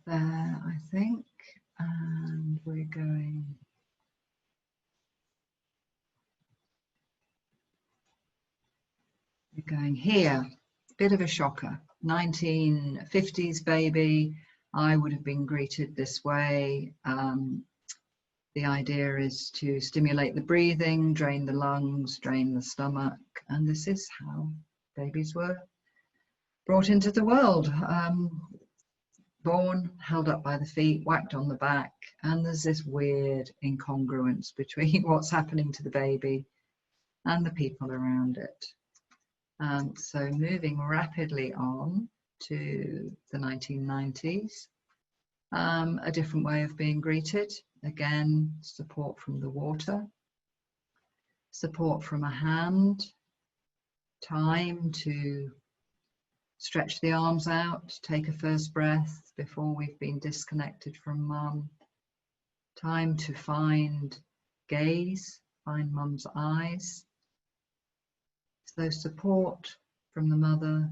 There, I think, and we're going. We're going here. Bit of a shocker. 1950s baby. I would have been greeted this way. The idea is to stimulate the breathing, drain the lungs, drain the stomach, and this is how babies were brought into the world. Born, held up by the feet, whacked on the back, and there's this weird incongruence between what's happening to the baby and the people around it. So moving rapidly on to the 1990s, a different way of being greeted. Again, support from the water, support from a hand, time to stretch the arms out, take a first breath before we've been disconnected from mum, time to find gaze, find mum's eyes. So support from the mother,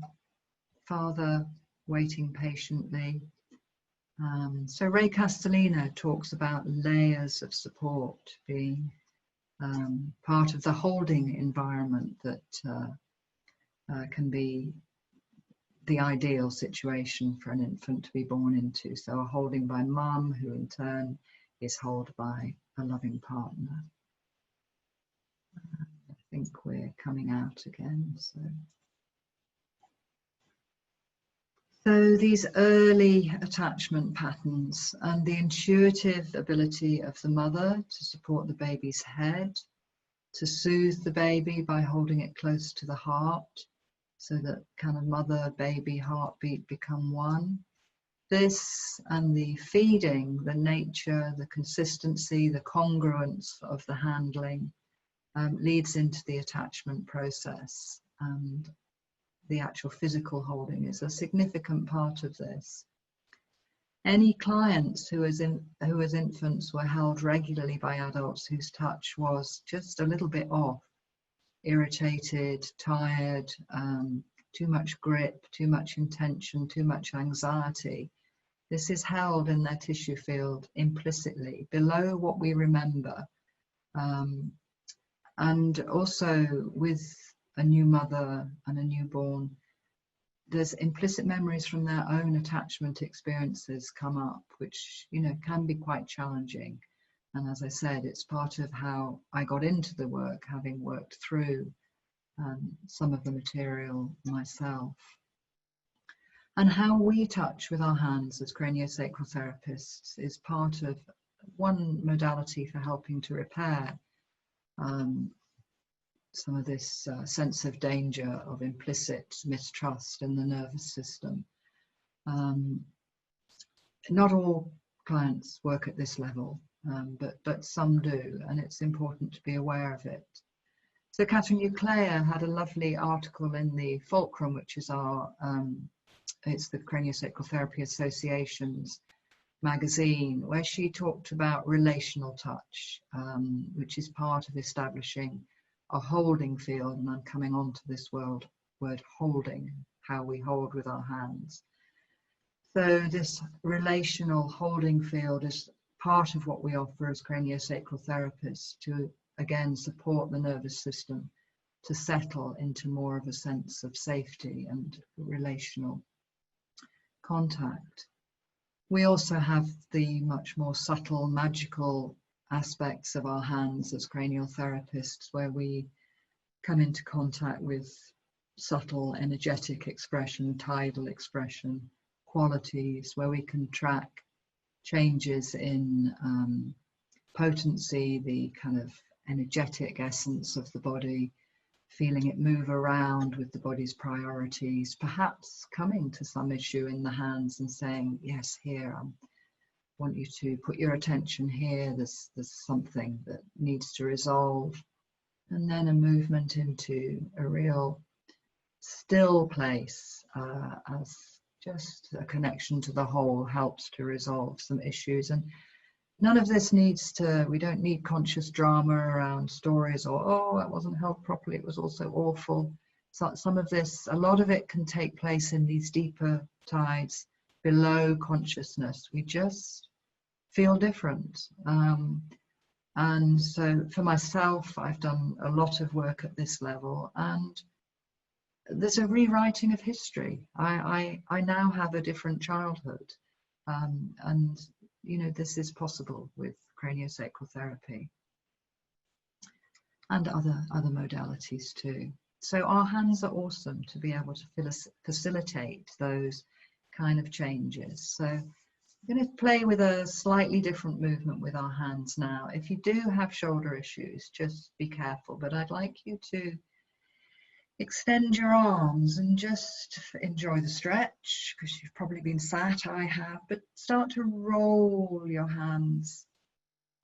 father waiting patiently. So Ray Castellino talks about layers of support being part of the holding environment that can be the ideal situation for an infant to be born into. So a holding by mum, who in turn is held by a loving partner. I think we're coming out again. So these early attachment patterns and the intuitive ability of the mother to support the baby's head, to soothe the baby by holding it close to the heart, so that kind of mother-baby heartbeat become one. This and the feeding, the nature, the consistency, the congruence of the handling leads into the attachment process, and the actual physical holding is a significant part of this. Any clients who as infants were held regularly by adults whose touch was just a little bit off, irritated, tired, too much grip, too much intention, too much anxiety. This is held in their tissue field implicitly, below what we remember. And also with a new mother and a newborn, there's implicit memories from their own attachment experiences come up, which, you know, can be quite challenging. And as I said, it's part of how I got into the work, having worked through some of the material myself. And how we touch with our hands as craniosacral therapists is part of one modality for helping to repair some of this sense of danger, of implicit mistrust in the nervous system. Not all clients work at this level, but some do, and it's important to be aware of it. So Catherine Euclea had a lovely article in the Fulcrum, which is our, it's the Craniosacral Therapy Association's magazine, where she talked about relational touch, which is part of establishing a holding field, and I'm coming on to this word holding, how we hold with our hands. So this relational holding field is part of what we offer as craniosacral therapists to, again, support the nervous system to settle into more of a sense of safety and relational contact. We also have the much more subtle, magical aspects of our hands as cranial therapists, where we come into contact with subtle energetic expression, tidal expression, qualities, where we can track changes in potency, the kind of energetic essence of the body, feeling it move around with the body's priorities, perhaps coming to some issue in the hands and saying, yes, here, I want you to put your attention here, there's something that needs to resolve. And then a movement into a real still place as just a connection to the whole helps to resolve some issues. And none of this needs to, we don't need conscious drama around stories or, oh, that wasn't held properly, it was also awful. So some of this, a lot of it can take place in these deeper tides below consciousness. We just feel different. And so for myself, I've done a lot of work at this level, and there's a rewriting of history. I now have a different childhood, and you know, this is possible with craniosacral therapy and other modalities too. So our hands are awesome to be able to facilitate those kind of changes. So I'm going to play with a slightly different movement with our hands now. If you do have shoulder issues, just be careful, but I'd like you to extend your arms and just enjoy the stretch, because you've probably been sat, I have, but start to roll your hands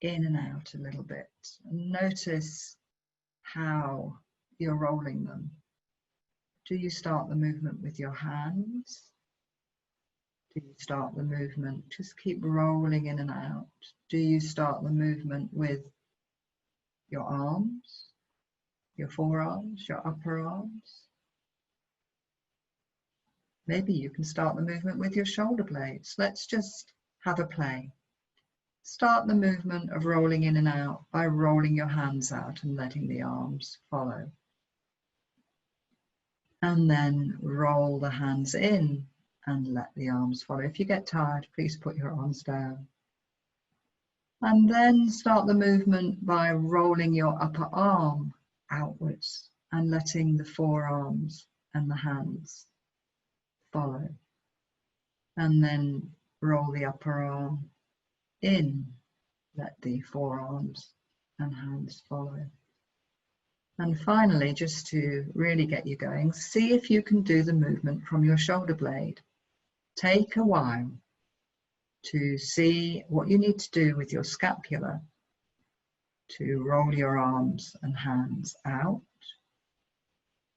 in and out a little bit and notice how you're rolling them. Do you start the movement with your hands? Do you start the movement, just keep rolling in and out? Do you start the movement with your arms? Your forearms, your upper arms? Maybe you can start the movement with your shoulder blades. Let's just have a play. Start the movement of rolling in and out by rolling your hands out and letting the arms follow. And then roll the hands in and let the arms follow. If you get tired, please put your arms down. And then start the movement by rolling your upper arm outwards and letting the forearms and the hands follow. And then roll the upper arm in, let the forearms and hands follow. And finally, just to really get you going, see if you can do the movement from your shoulder blade. Take a while to see what you need to do with your scapula to roll your arms and hands out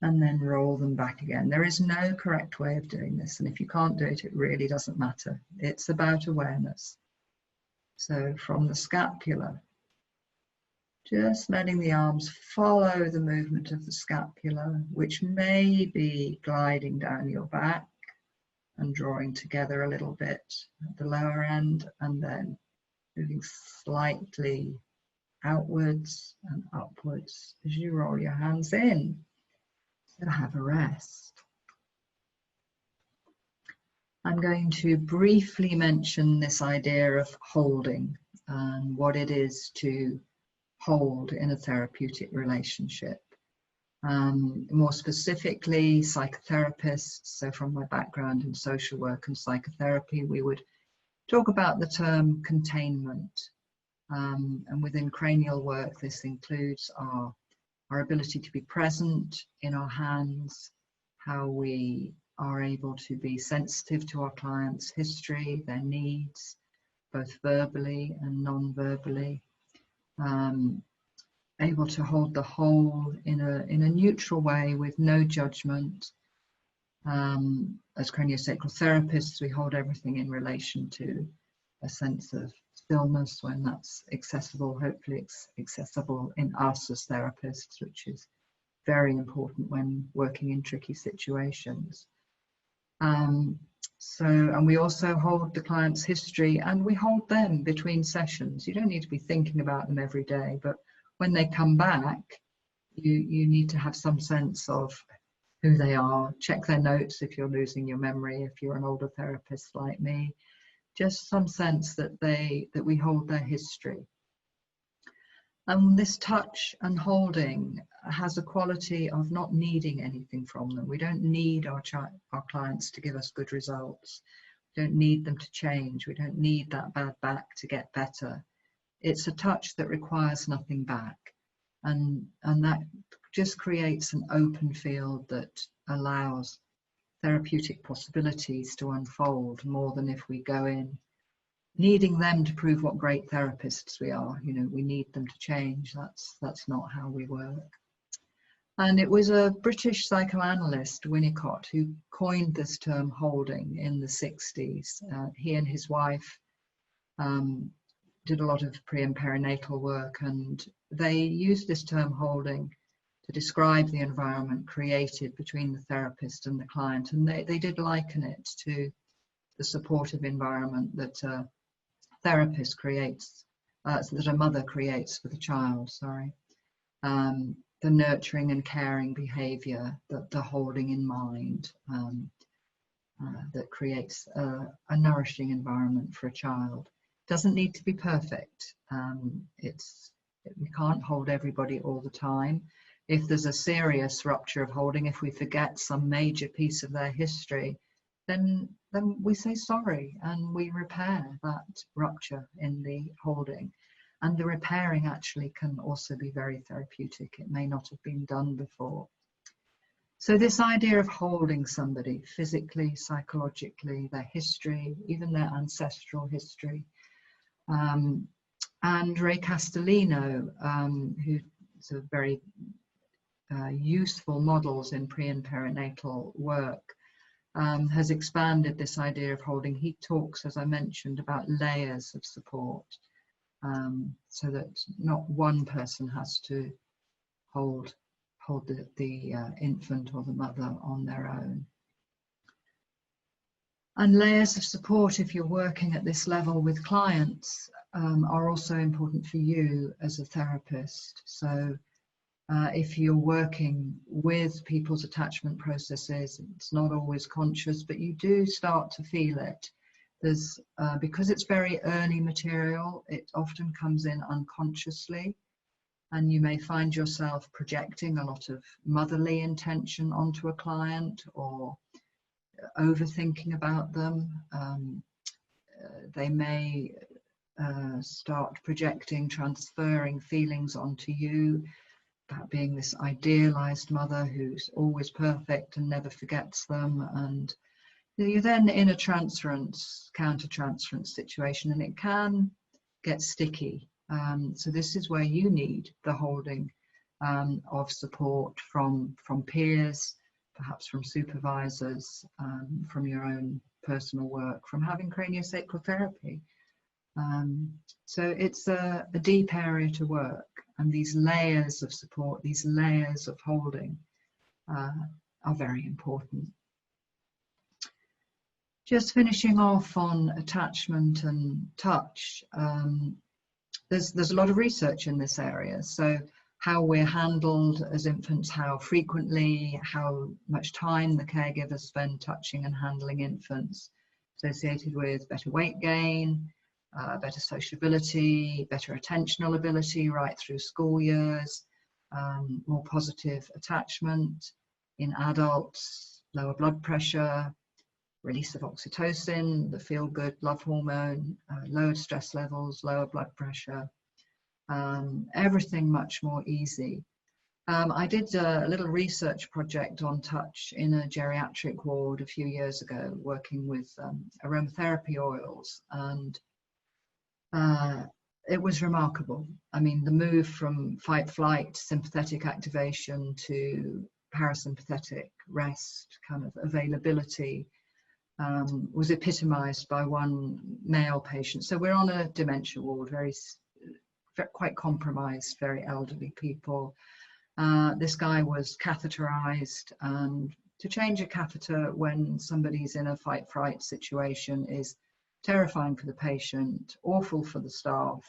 and then roll them back again. There is no correct way of doing this, and if you can't do it, it really doesn't matter. It's about awareness. So from the scapula, Just letting the arms follow the movement of the scapula, which may be gliding down your back and drawing together a little bit at the lower end, and then moving slightly outwards and upwards as you roll your hands in. So have a rest. I'm going to briefly mention this idea of holding and what it is to hold in a therapeutic relationship. More specifically, psychotherapists, so from my background in social work and psychotherapy, we would talk about the term containment. And within cranial work, this includes our ability to be present in our hands, how we are able to be sensitive to our clients' history, their needs, both verbally and non-verbally. Able to hold the whole in a neutral way with no judgment. As craniosacral therapists, we hold everything in relation to a sense of stillness when that's accessible, hopefully it's accessible in us as therapists, which is very important when working in tricky situations. And we also hold the client's history, and we hold them between sessions. You don't need to be thinking about them every day, but when they come back, you need to have some sense of who they are. Check their notes if you're losing your memory, if you're an older therapist like me. Just some sense that we hold their history. And this touch and holding has a quality of not needing anything from them. We don't need our clients to give us good results. We don't need them to change. We don't need that bad back to get better. It's a touch that requires nothing back. And that just creates an open field that allows therapeutic possibilities to unfold more than if we go in needing them to prove what great therapists we are. You know, we need them to change. That's not how we work. And it was a British psychoanalyst, Winnicott, who coined this term holding in the 60s. He and his wife did a lot of pre and perinatal work, and they used this term holding to describe the environment created between the therapist and the client. And they did liken it to the supportive environment that a therapist creates, that a mother creates for the child, the nurturing and caring behavior, the holding in mind that creates a nourishing environment for a child. Doesn't need to be perfect. We can't hold everybody all the time. If there's a serious rupture of holding, if we forget some major piece of their history, then we say sorry and we repair that rupture in the holding. And the repairing actually can also be very therapeutic. It may not have been done before. So this idea of holding somebody physically, psychologically, their history, even their ancestral history. And Ray Castellino, who's a very useful models in pre and perinatal work, has expanded this idea of holding. He talks, as I mentioned, about layers of support, so that not one person has to hold the infant or the mother on their own. And layers of support, if you're working at this level with clients, are also important for you as a therapist. So if you're working with people's attachment processes, it's not always conscious, but you do start to feel it. There's because it's very early material, it often comes in unconsciously, and you may find yourself projecting a lot of motherly intention onto a client or overthinking about them. They may start projecting, transferring feelings onto you about being this idealized mother who's always perfect and never forgets them. And you're then in a counter-transference situation, and it can get sticky. So this is where you need the holding of support from peers, perhaps from supervisors, from your own personal work, from having craniosacral therapy. So it's a deep area to work, And these layers of support, these layers of holding are very important. Just finishing off on attachment and touch, there's a lot of research in this area. So how we're handled as infants, how frequently, how much time the caregivers spend touching and handling infants, associated with better weight gain, better sociability, better attentional ability right through school years, more positive attachment in adults, lower blood pressure, release of oxytocin, the feel-good love hormone, lowered stress levels, lower blood pressure, everything much more easy. I did a little research project on touch in a geriatric ward a few years ago, working with aromatherapy oils, and it was remarkable. I mean, the move from fight-flight sympathetic activation to parasympathetic rest kind of availability was epitomized by one male patient. So we're on a dementia ward, quite compromised, very elderly people. This guy was catheterized, and to change a catheter when somebody's in a fight-fright situation is terrifying for the patient, awful for the staff,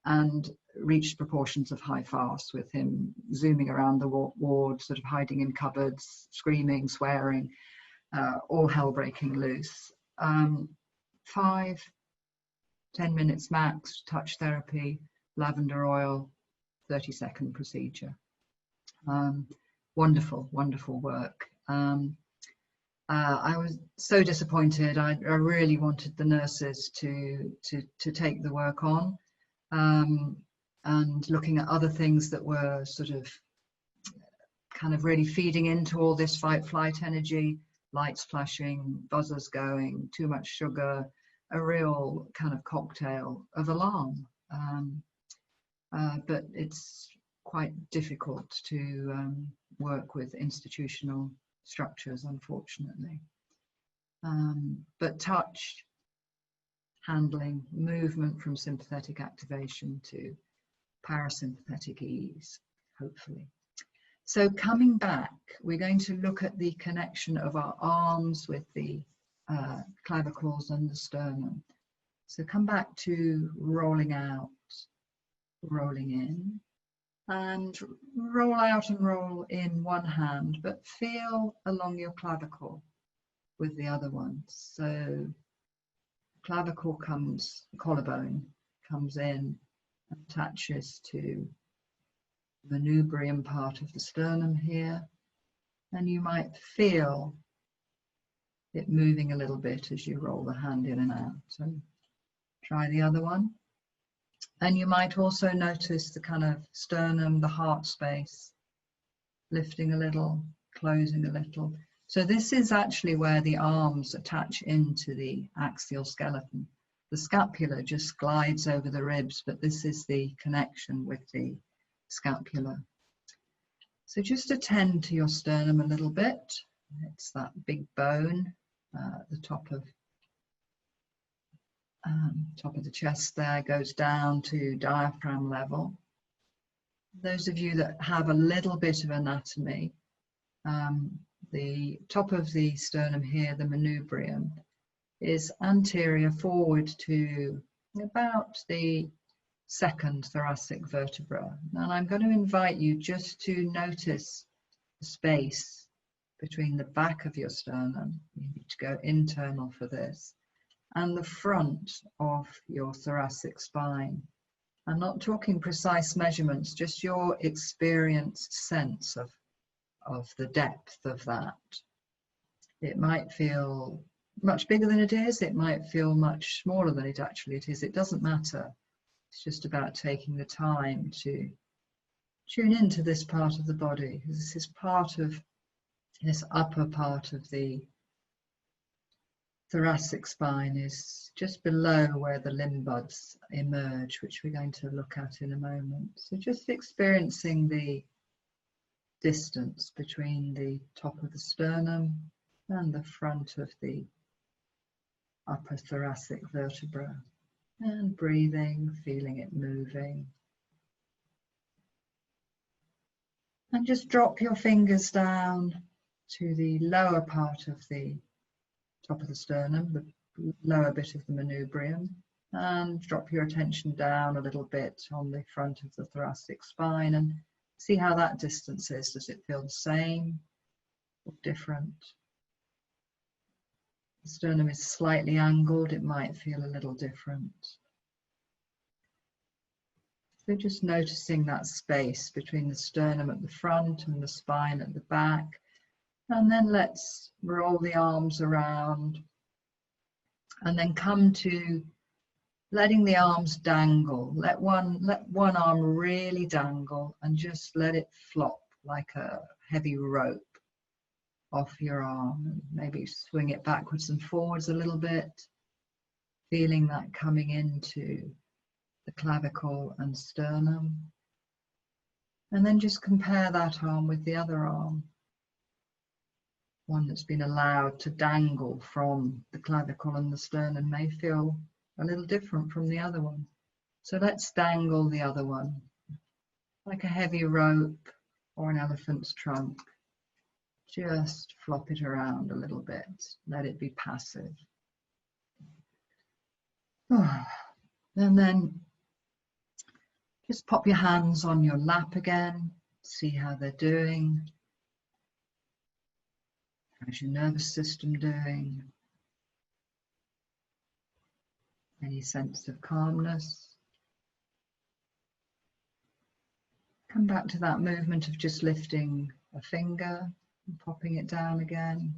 and reached proportions of high farce, with him zooming around the ward, sort of hiding in cupboards, screaming, swearing, all hell breaking loose. 5-10 minutes max, touch therapy, lavender oil, 30-second procedure. Wonderful, wonderful work. I was so disappointed. I really wanted the nurses to take the work on, and looking at other things that were sort of kind of really feeding into all this fight-flight energy, lights flashing, buzzers going, too much sugar, a real kind of cocktail of alarm. But it's quite difficult to work with institutional structures, unfortunately. But touch, handling, movement from sympathetic activation to parasympathetic ease, hopefully. So coming back, we're going to look at the connection of our arms with the clavicles and the sternum. So come back to rolling out, rolling in, and roll out and roll in one hand, but feel along your clavicle with the other one. So clavicle comes, collarbone comes in, attaches to the manubrium part of the sternum here, and you might feel it moving a little bit as you roll the hand in and out. So try the other one. And you might also notice the kind of sternum, the heart space, lifting a little, closing a little. So this is actually where the arms attach into the axial skeleton. The scapula just glides over the ribs, but this is the connection with the scapula. So just attend to your sternum a little bit. It's that big bone at the top of the chest there, goes down to diaphragm level. Those of you that have a little bit of anatomy, the top of the sternum here, the manubrium, is anterior forward to about the second thoracic vertebra. And I'm going to invite you just to notice the space between the back of your sternum. You need to go internal for this, and the front of your thoracic spine. I'm not talking precise measurements, just your experienced sense of the depth of that. It might feel much bigger than it is, it might feel much smaller than it actually is. It doesn't matter. It's just about taking the time to tune into this part of the body. This is part of this upper part of the thoracic spine, is just below where the limb buds emerge, which we're going to look at in a moment. So just experiencing the distance between the top of the sternum and the front of the upper thoracic vertebra, and breathing, feeling it moving. And just drop your fingers down to the lower part of the top of the sternum, the lower bit of the manubrium, and drop your attention down a little bit on the front of the thoracic spine and see how that distance is. Does it feel the same or different? The sternum is slightly angled, it might feel a little different. So just noticing that space between the sternum at the front and the spine at the back. And then let's roll the arms around and then come to letting the arms dangle. Let one arm really dangle and just let it flop like a heavy rope off your arm. And maybe swing it backwards and forwards a little bit, feeling that coming into the clavicle and sternum. And then just compare that arm with the other arm, one that's been allowed to dangle from the clavicle and the sternum may feel a little different from the other one. So let's dangle the other one like a heavy rope or an elephant's trunk. Just flop it around a little bit. Let it be passive. And then just pop your hands on your lap again. See how they're doing. How's your nervous system doing? Any sense of calmness? Come back to that movement of just lifting a finger and popping it down again.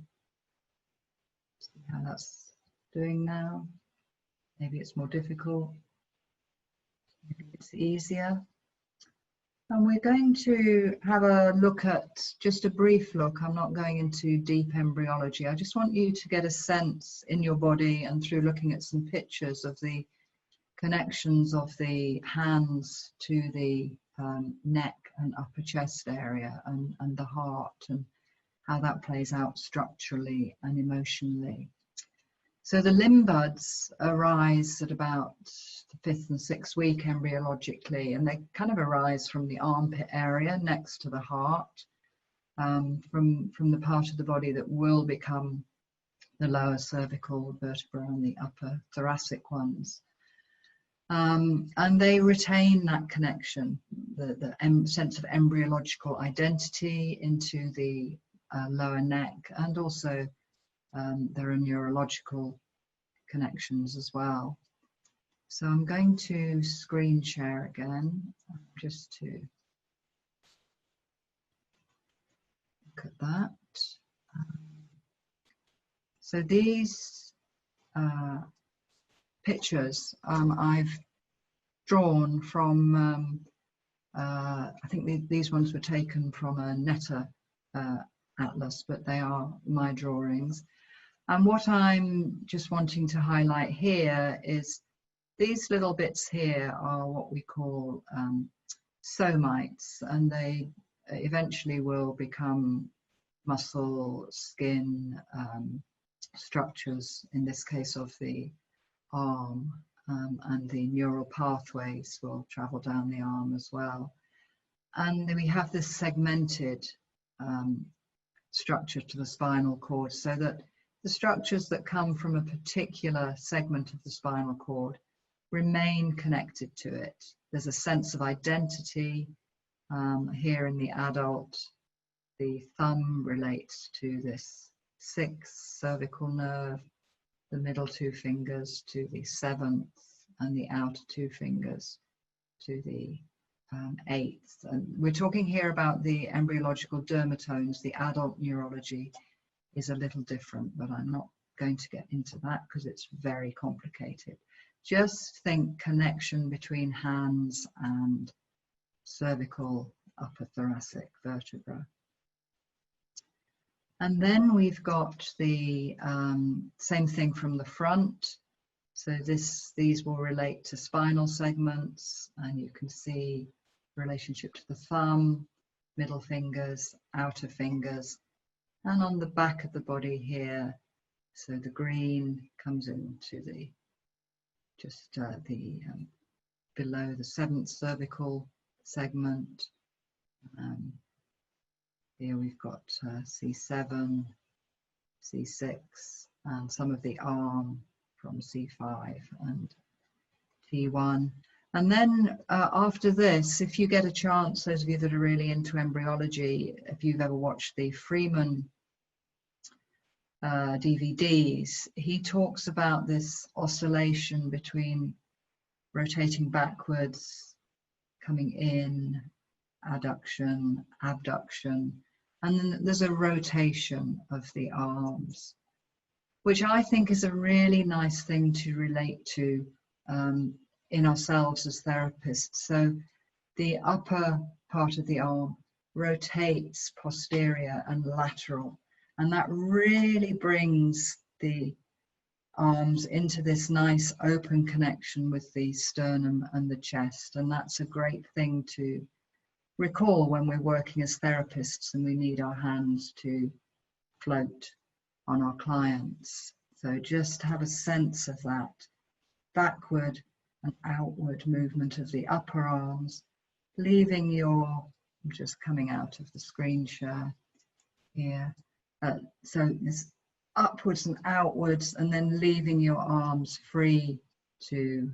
See how that's doing now. Maybe it's more difficult. Maybe it's easier. And we're going to have a look at, just a brief look. I'm not going into deep embryology. I just want you to get a sense in your body and through looking at some pictures of the connections of the hands to the neck and upper chest area and the heart, and how that plays out structurally and emotionally. So the limb buds arise at about the 5th and 6th week embryologically, and they kind of arise from the armpit area next to the heart, from the part of the body that will become the lower cervical vertebra and the upper thoracic ones. And they retain that connection, the sense of embryological identity into the lower neck, and also there are neurological connections as well. So I'm going to screen share again, just to look at that. So these pictures I've drawn from, I think these ones were taken from a Netta atlas, but they are my drawings. And what I'm just wanting to highlight here is these little bits here are what we call somites, and they eventually will become muscle, skin structures, in this case of the arm, and the neural pathways will travel down the arm as well. And then we have this segmented structure to the spinal cord, so that the structures that come from a particular segment of the spinal cord remain connected to it. There's a sense of identity. Here in the adult, the thumb relates to this 6th cervical nerve, the middle 2 fingers to the 7th, and the outer 2 fingers to the 8th. And we're talking here about the embryological dermatomes. The adult neurology is a little different, but I'm not going to get into that because it's very complicated. Just think connection between hands and cervical upper thoracic vertebra. And then we've got the same thing from the front. So these will relate to spinal segments, and you can see relationship to the thumb, middle fingers, outer fingers, and on the back of the body here. So the green comes into the below the 7th cervical segment, Here we've got C7, C6, and some of the arm from C5 and T1. And then after this, if you get a chance, those of you that are really into embryology, if you've ever watched the Freeman DVDs, he talks about this oscillation between rotating backwards, coming in, adduction, abduction, and then there's a rotation of the arms, which I think is a really nice thing to relate to in ourselves as therapists. So the upper part of the arm rotates posterior and lateral, and that really brings the arms into this nice open connection with the sternum and the chest. And that's a great thing to recall when we're working as therapists and we need our hands to float on our clients. So just have a sense of that backward and outward movement of the upper arms, leaving your, I'm just coming out of the screen share here. So this upwards and outwards, and then leaving your arms free to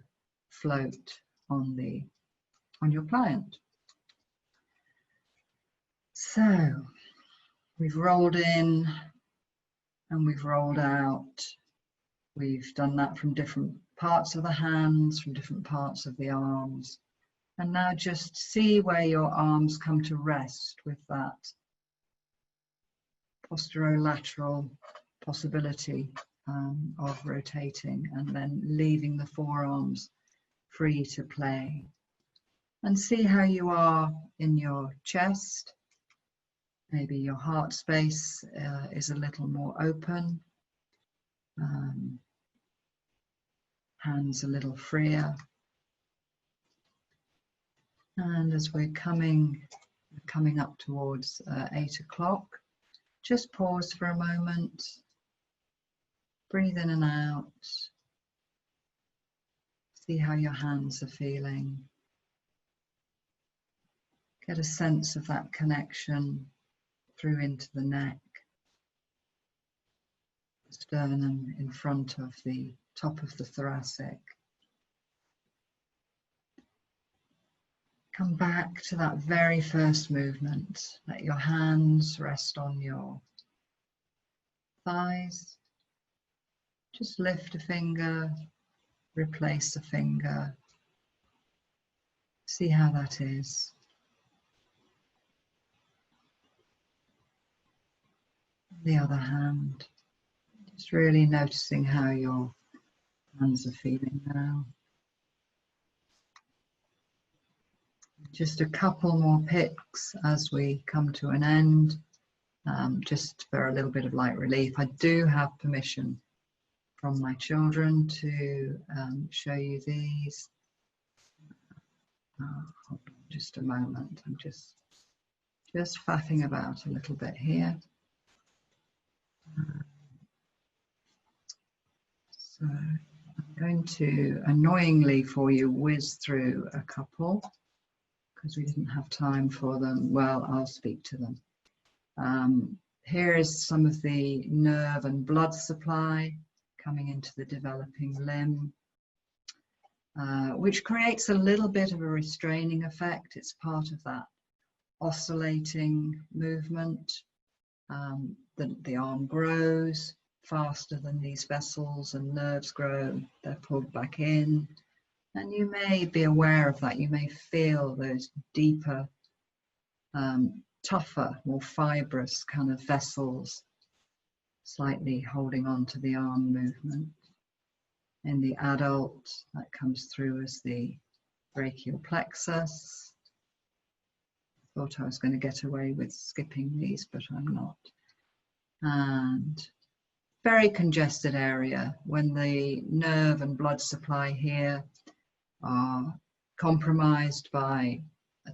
float on your client. So we've rolled in and we've rolled out. We've done that from different parts of the hands, from different parts of the arms. And now just see where your arms come to rest with that posterolateral possibility of rotating, and then leaving the forearms free to play. And see how you are in your chest. Maybe your heart space is a little more open. Hands a little freer. And as we're coming up towards 8 o'clock, just pause for a moment. Breathe in and out. See how your hands are feeling. Get a sense of that connection through into the neck, the sternum in front of the top of the thoracic. Come back to that very first movement. Let your hands rest on your thighs. Just lift a finger, replace a finger. See how that is. The other hand, just really noticing how your hands are feeling now. Just a couple more picks as we come to an end, just for a little bit of light relief. I do have permission from my children to show you these. Hold on just a moment. I'm just faffing about a little bit here. So I'm going to annoyingly for you whiz through a couple because we didn't have time for them. Well, I'll speak to them. Here is some of the nerve and blood supply coming into the developing limb, which creates a little bit of a restraining effect. It's part of that oscillating movement. The arm grows faster than these vessels and nerves grow. They're pulled back in, and you may be aware of that. You may feel those deeper, tougher, more fibrous kind of vessels slightly holding on to the arm movement. In the adult, that comes through as the brachial plexus. Thought I was going to get away with skipping these, but I'm not. And very congested area when the nerve and blood supply here are compromised by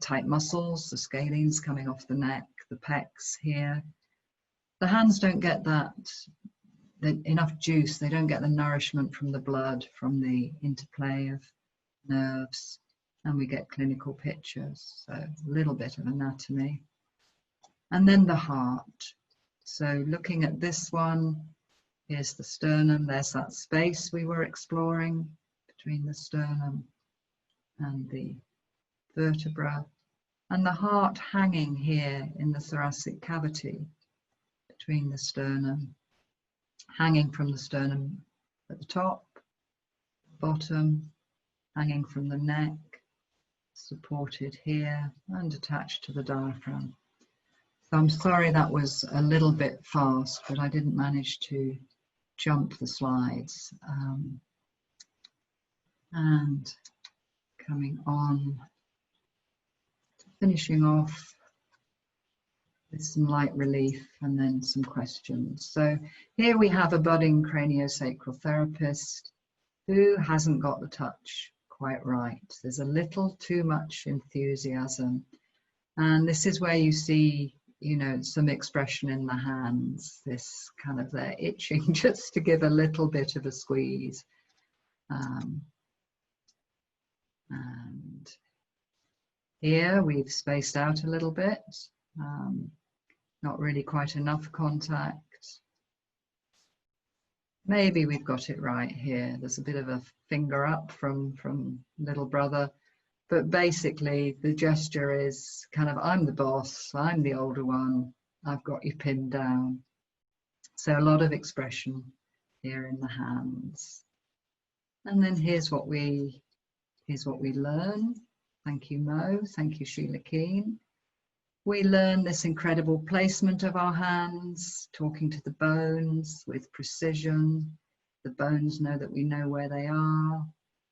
tight muscles, the scalenes coming off the neck, the pecs here. The hands don't get enough juice, they don't get the nourishment from the blood, from the interplay of nerves, and we get clinical pictures. So a little bit of anatomy. And then the heart. So looking at this one, here's the sternum, there's that space we were exploring between the sternum and the vertebra, and the heart hanging here in the thoracic cavity between the sternum, hanging from the sternum at the top, bottom, hanging from the neck, supported here and attached to the diaphragm. So I'm sorry that was a little bit fast, but I didn't manage to jump the slides. And coming on, finishing off with some light relief and then some questions. So here we have a budding craniosacral therapist who hasn't got the touch quite right. There's a little too much enthusiasm. And this is where you see, you know, some expression in the hands, this kind of they're itching just to give a little bit of a squeeze. And here we've spaced out a little bit, not really quite enough contact. Maybe we've got it right here. There's a bit of a finger up from little brother. But basically, the gesture is kind of, I'm the boss, I'm the older one, I've got you pinned down. So a lot of expression here in the hands. And then here's what we learn. Thank you, Mo. Thank you, Sheila Keane. We learn this incredible placement of our hands, talking to the bones with precision. The bones know that we know where they are.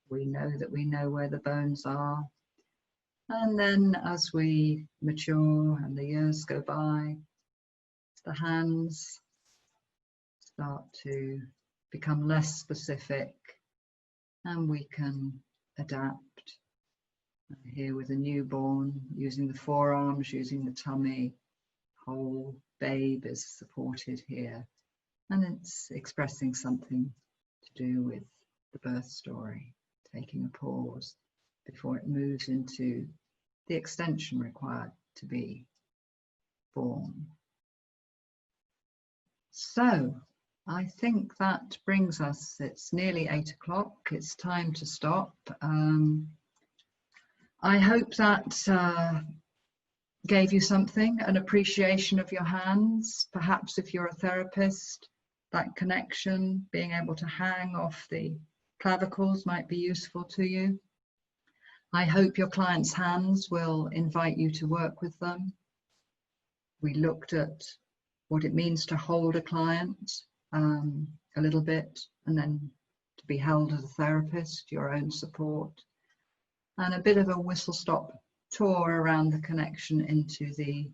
We know that we know where the bones are. And then as we mature and the years go by, the hands start to become less specific and we can adapt. Here with a newborn, using the forearms, using the tummy, whole babe is supported here. And it's expressing something to do with the birth story, taking a pause before it moves into the extension required to be born. So I think that brings us, it's nearly 8 o'clock, it's time to stop. I hope that gave you something, an appreciation of your hands. Perhaps if you're a therapist, that connection, being able to hang off the clavicles might be useful to you. I hope your clients' hands will invite you to work with them. We looked at what it means to hold a client a little bit, and then to be held as a therapist, your own support, and a bit of a whistle-stop tour around the connection into the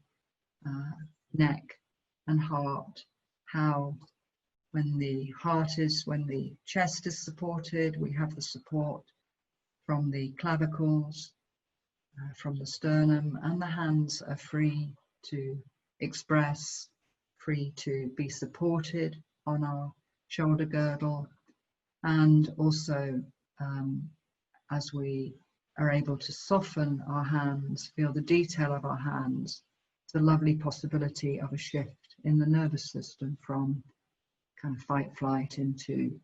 neck and heart. How when the chest is supported, we have the support from the clavicles, from the sternum, and the hands are free to express, free to be supported on our shoulder girdle, and also as we are able to soften our hands, feel the detail of our hands, it's a lovely possibility of a shift in the nervous system from kind of fight flight into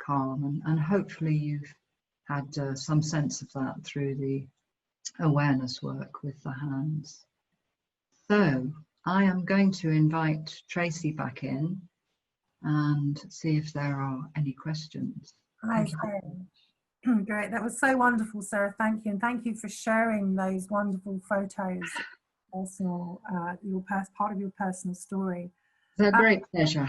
calm, and hopefully you've had some sense of that through the awareness work with the hands. So I am going to invite Tracy back in and see if there are any questions. Hi, Sarah. Great, that was so wonderful, Sarah. Thank you, and thank you for sharing those wonderful photos, personal, part of your personal story. It's a great pleasure.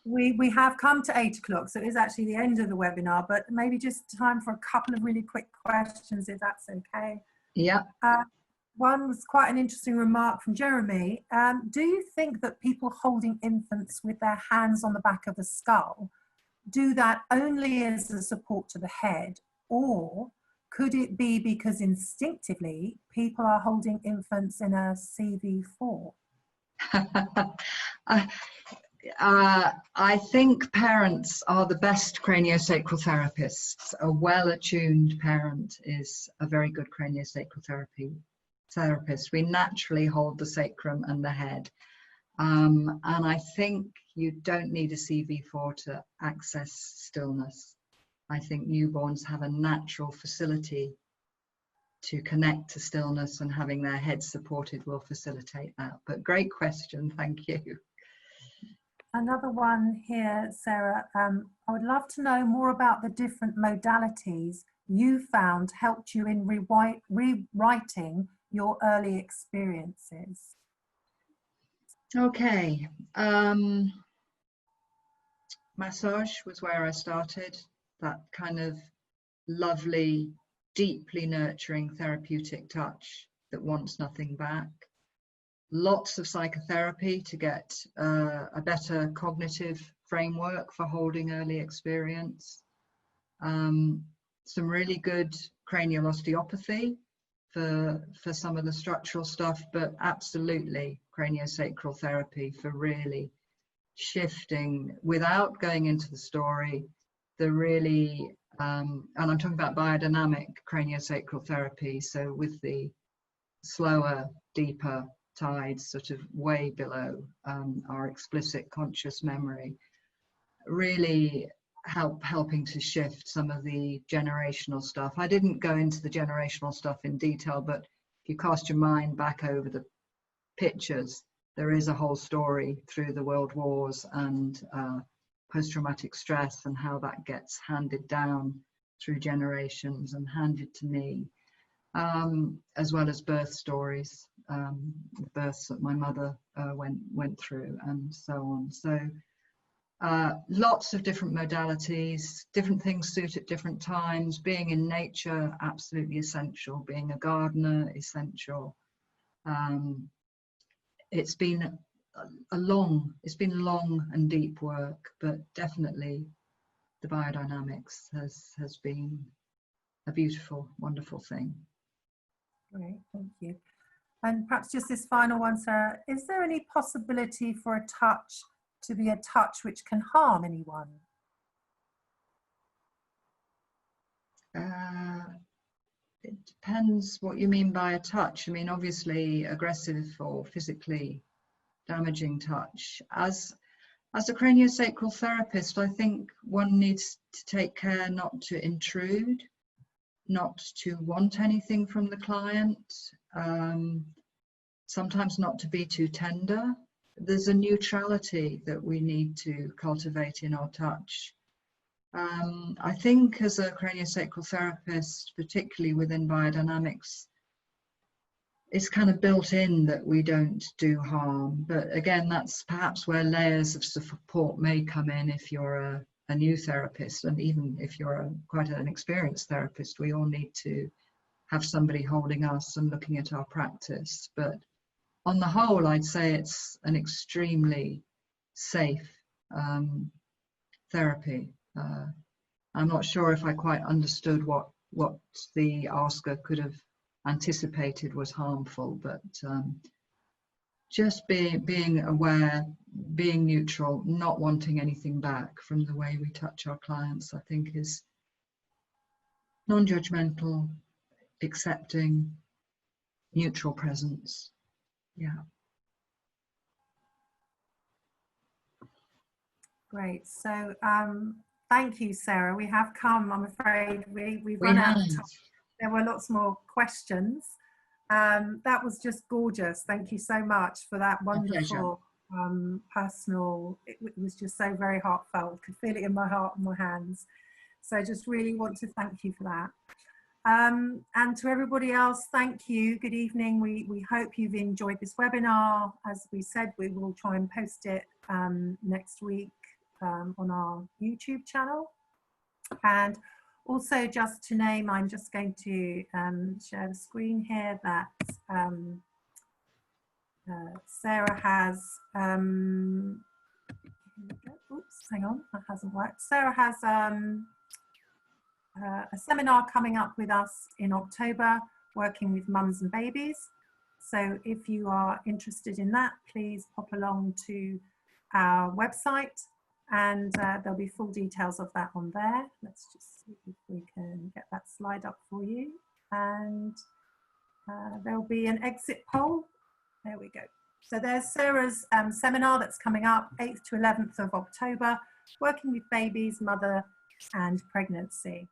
We have come to 8 o'clock, so it is actually the end of the webinar, but maybe just time for a couple of really quick questions, if that's okay. Yeah. One was quite an interesting remark from Jeremy. Do you think that people holding infants with their hands on the back of the skull do that only as a support to the head, or could it be because instinctively people are holding infants in a CV4? I think parents are the best craniosacral therapists. A well-attuned parent is a very good craniosacral therapy therapists. We naturally hold the sacrum and the head. And I think you don't need a CV4 to access stillness. I think newborns have a natural facility to connect to stillness, and having their head supported will facilitate that. But great question, thank you. Another one here, Sarah. I would love to know more about the different modalities you found helped you in rewriting your early experiences. Okay, massage was where I started. That kind of lovely, deeply nurturing therapeutic touch that wants nothing back. Lots of psychotherapy to get a better cognitive framework for holding early experience. Some really good cranial osteopathy for some of the structural stuff, but absolutely craniosacral therapy for really shifting without going into the story, the really, and I'm talking about biodynamic craniosacral therapy, so with the slower, deeper tides sort of way below our explicit conscious memory, really helping to shift some of the generational stuff. I didn't go into the generational stuff in detail, but if you cast your mind back over the pictures, there is a whole story through the world wars and post-traumatic stress and how that gets handed down through generations and handed to me, as well as birth stories, births that my mother went through and so on. So lots of different modalities, different things suit at different times. Being in nature, absolutely essential. Being a gardener, essential. It's been long and deep work, but definitely the biodynamics has been a beautiful, wonderful thing. Great, thank you. And perhaps just this final one, Sarah, is there any possibility for a touch to be a touch which can harm anyone? It depends what you mean by a touch. I mean, obviously aggressive or physically damaging touch. As a craniosacral therapist, I think one needs to take care not to intrude, not to want anything from the client, sometimes not to be too tender. There's a neutrality that we need to cultivate in our touch. I think as a craniosacral therapist, particularly within biodynamics, it's kind of built in that we don't do harm. But again, that's perhaps where layers of support may come in if you're a new therapist, and even if you're quite an experienced therapist, we all need to have somebody holding us and looking at our practice. But on the whole, I'd say it's an extremely safe therapy. I'm not sure if I quite understood what the asker could have anticipated was harmful, but just being aware, being neutral, not wanting anything back from the way we touch our clients, I think is non-judgmental, accepting, neutral presence. Yeah. Great. So thank you, Sarah. We have come, I'm afraid, we've run out of time. There were lots more questions. That was just gorgeous. Thank you so much for that wonderful personal, it was just so very heartfelt. Could feel it in my heart and my hands. So I just really want to thank you for that. And to everybody else, thank you. Good evening. We hope you've enjoyed this webinar. As we said, we will try and post it next week on our YouTube channel. And also, just to name, I'm just going to share the screen here that Sarah has, oops, hang on, that hasn't worked. Sarah has a seminar coming up with us in October, working with mums and babies. So if you are interested in that, please pop along to our website, and there'll be full details of that on there. Let's just see if we can get that slide up for you. And There'll be an exit poll. There we go. So there's Sarah's seminar that's coming up 8th to 11th of October, working with babies, mother and pregnancy.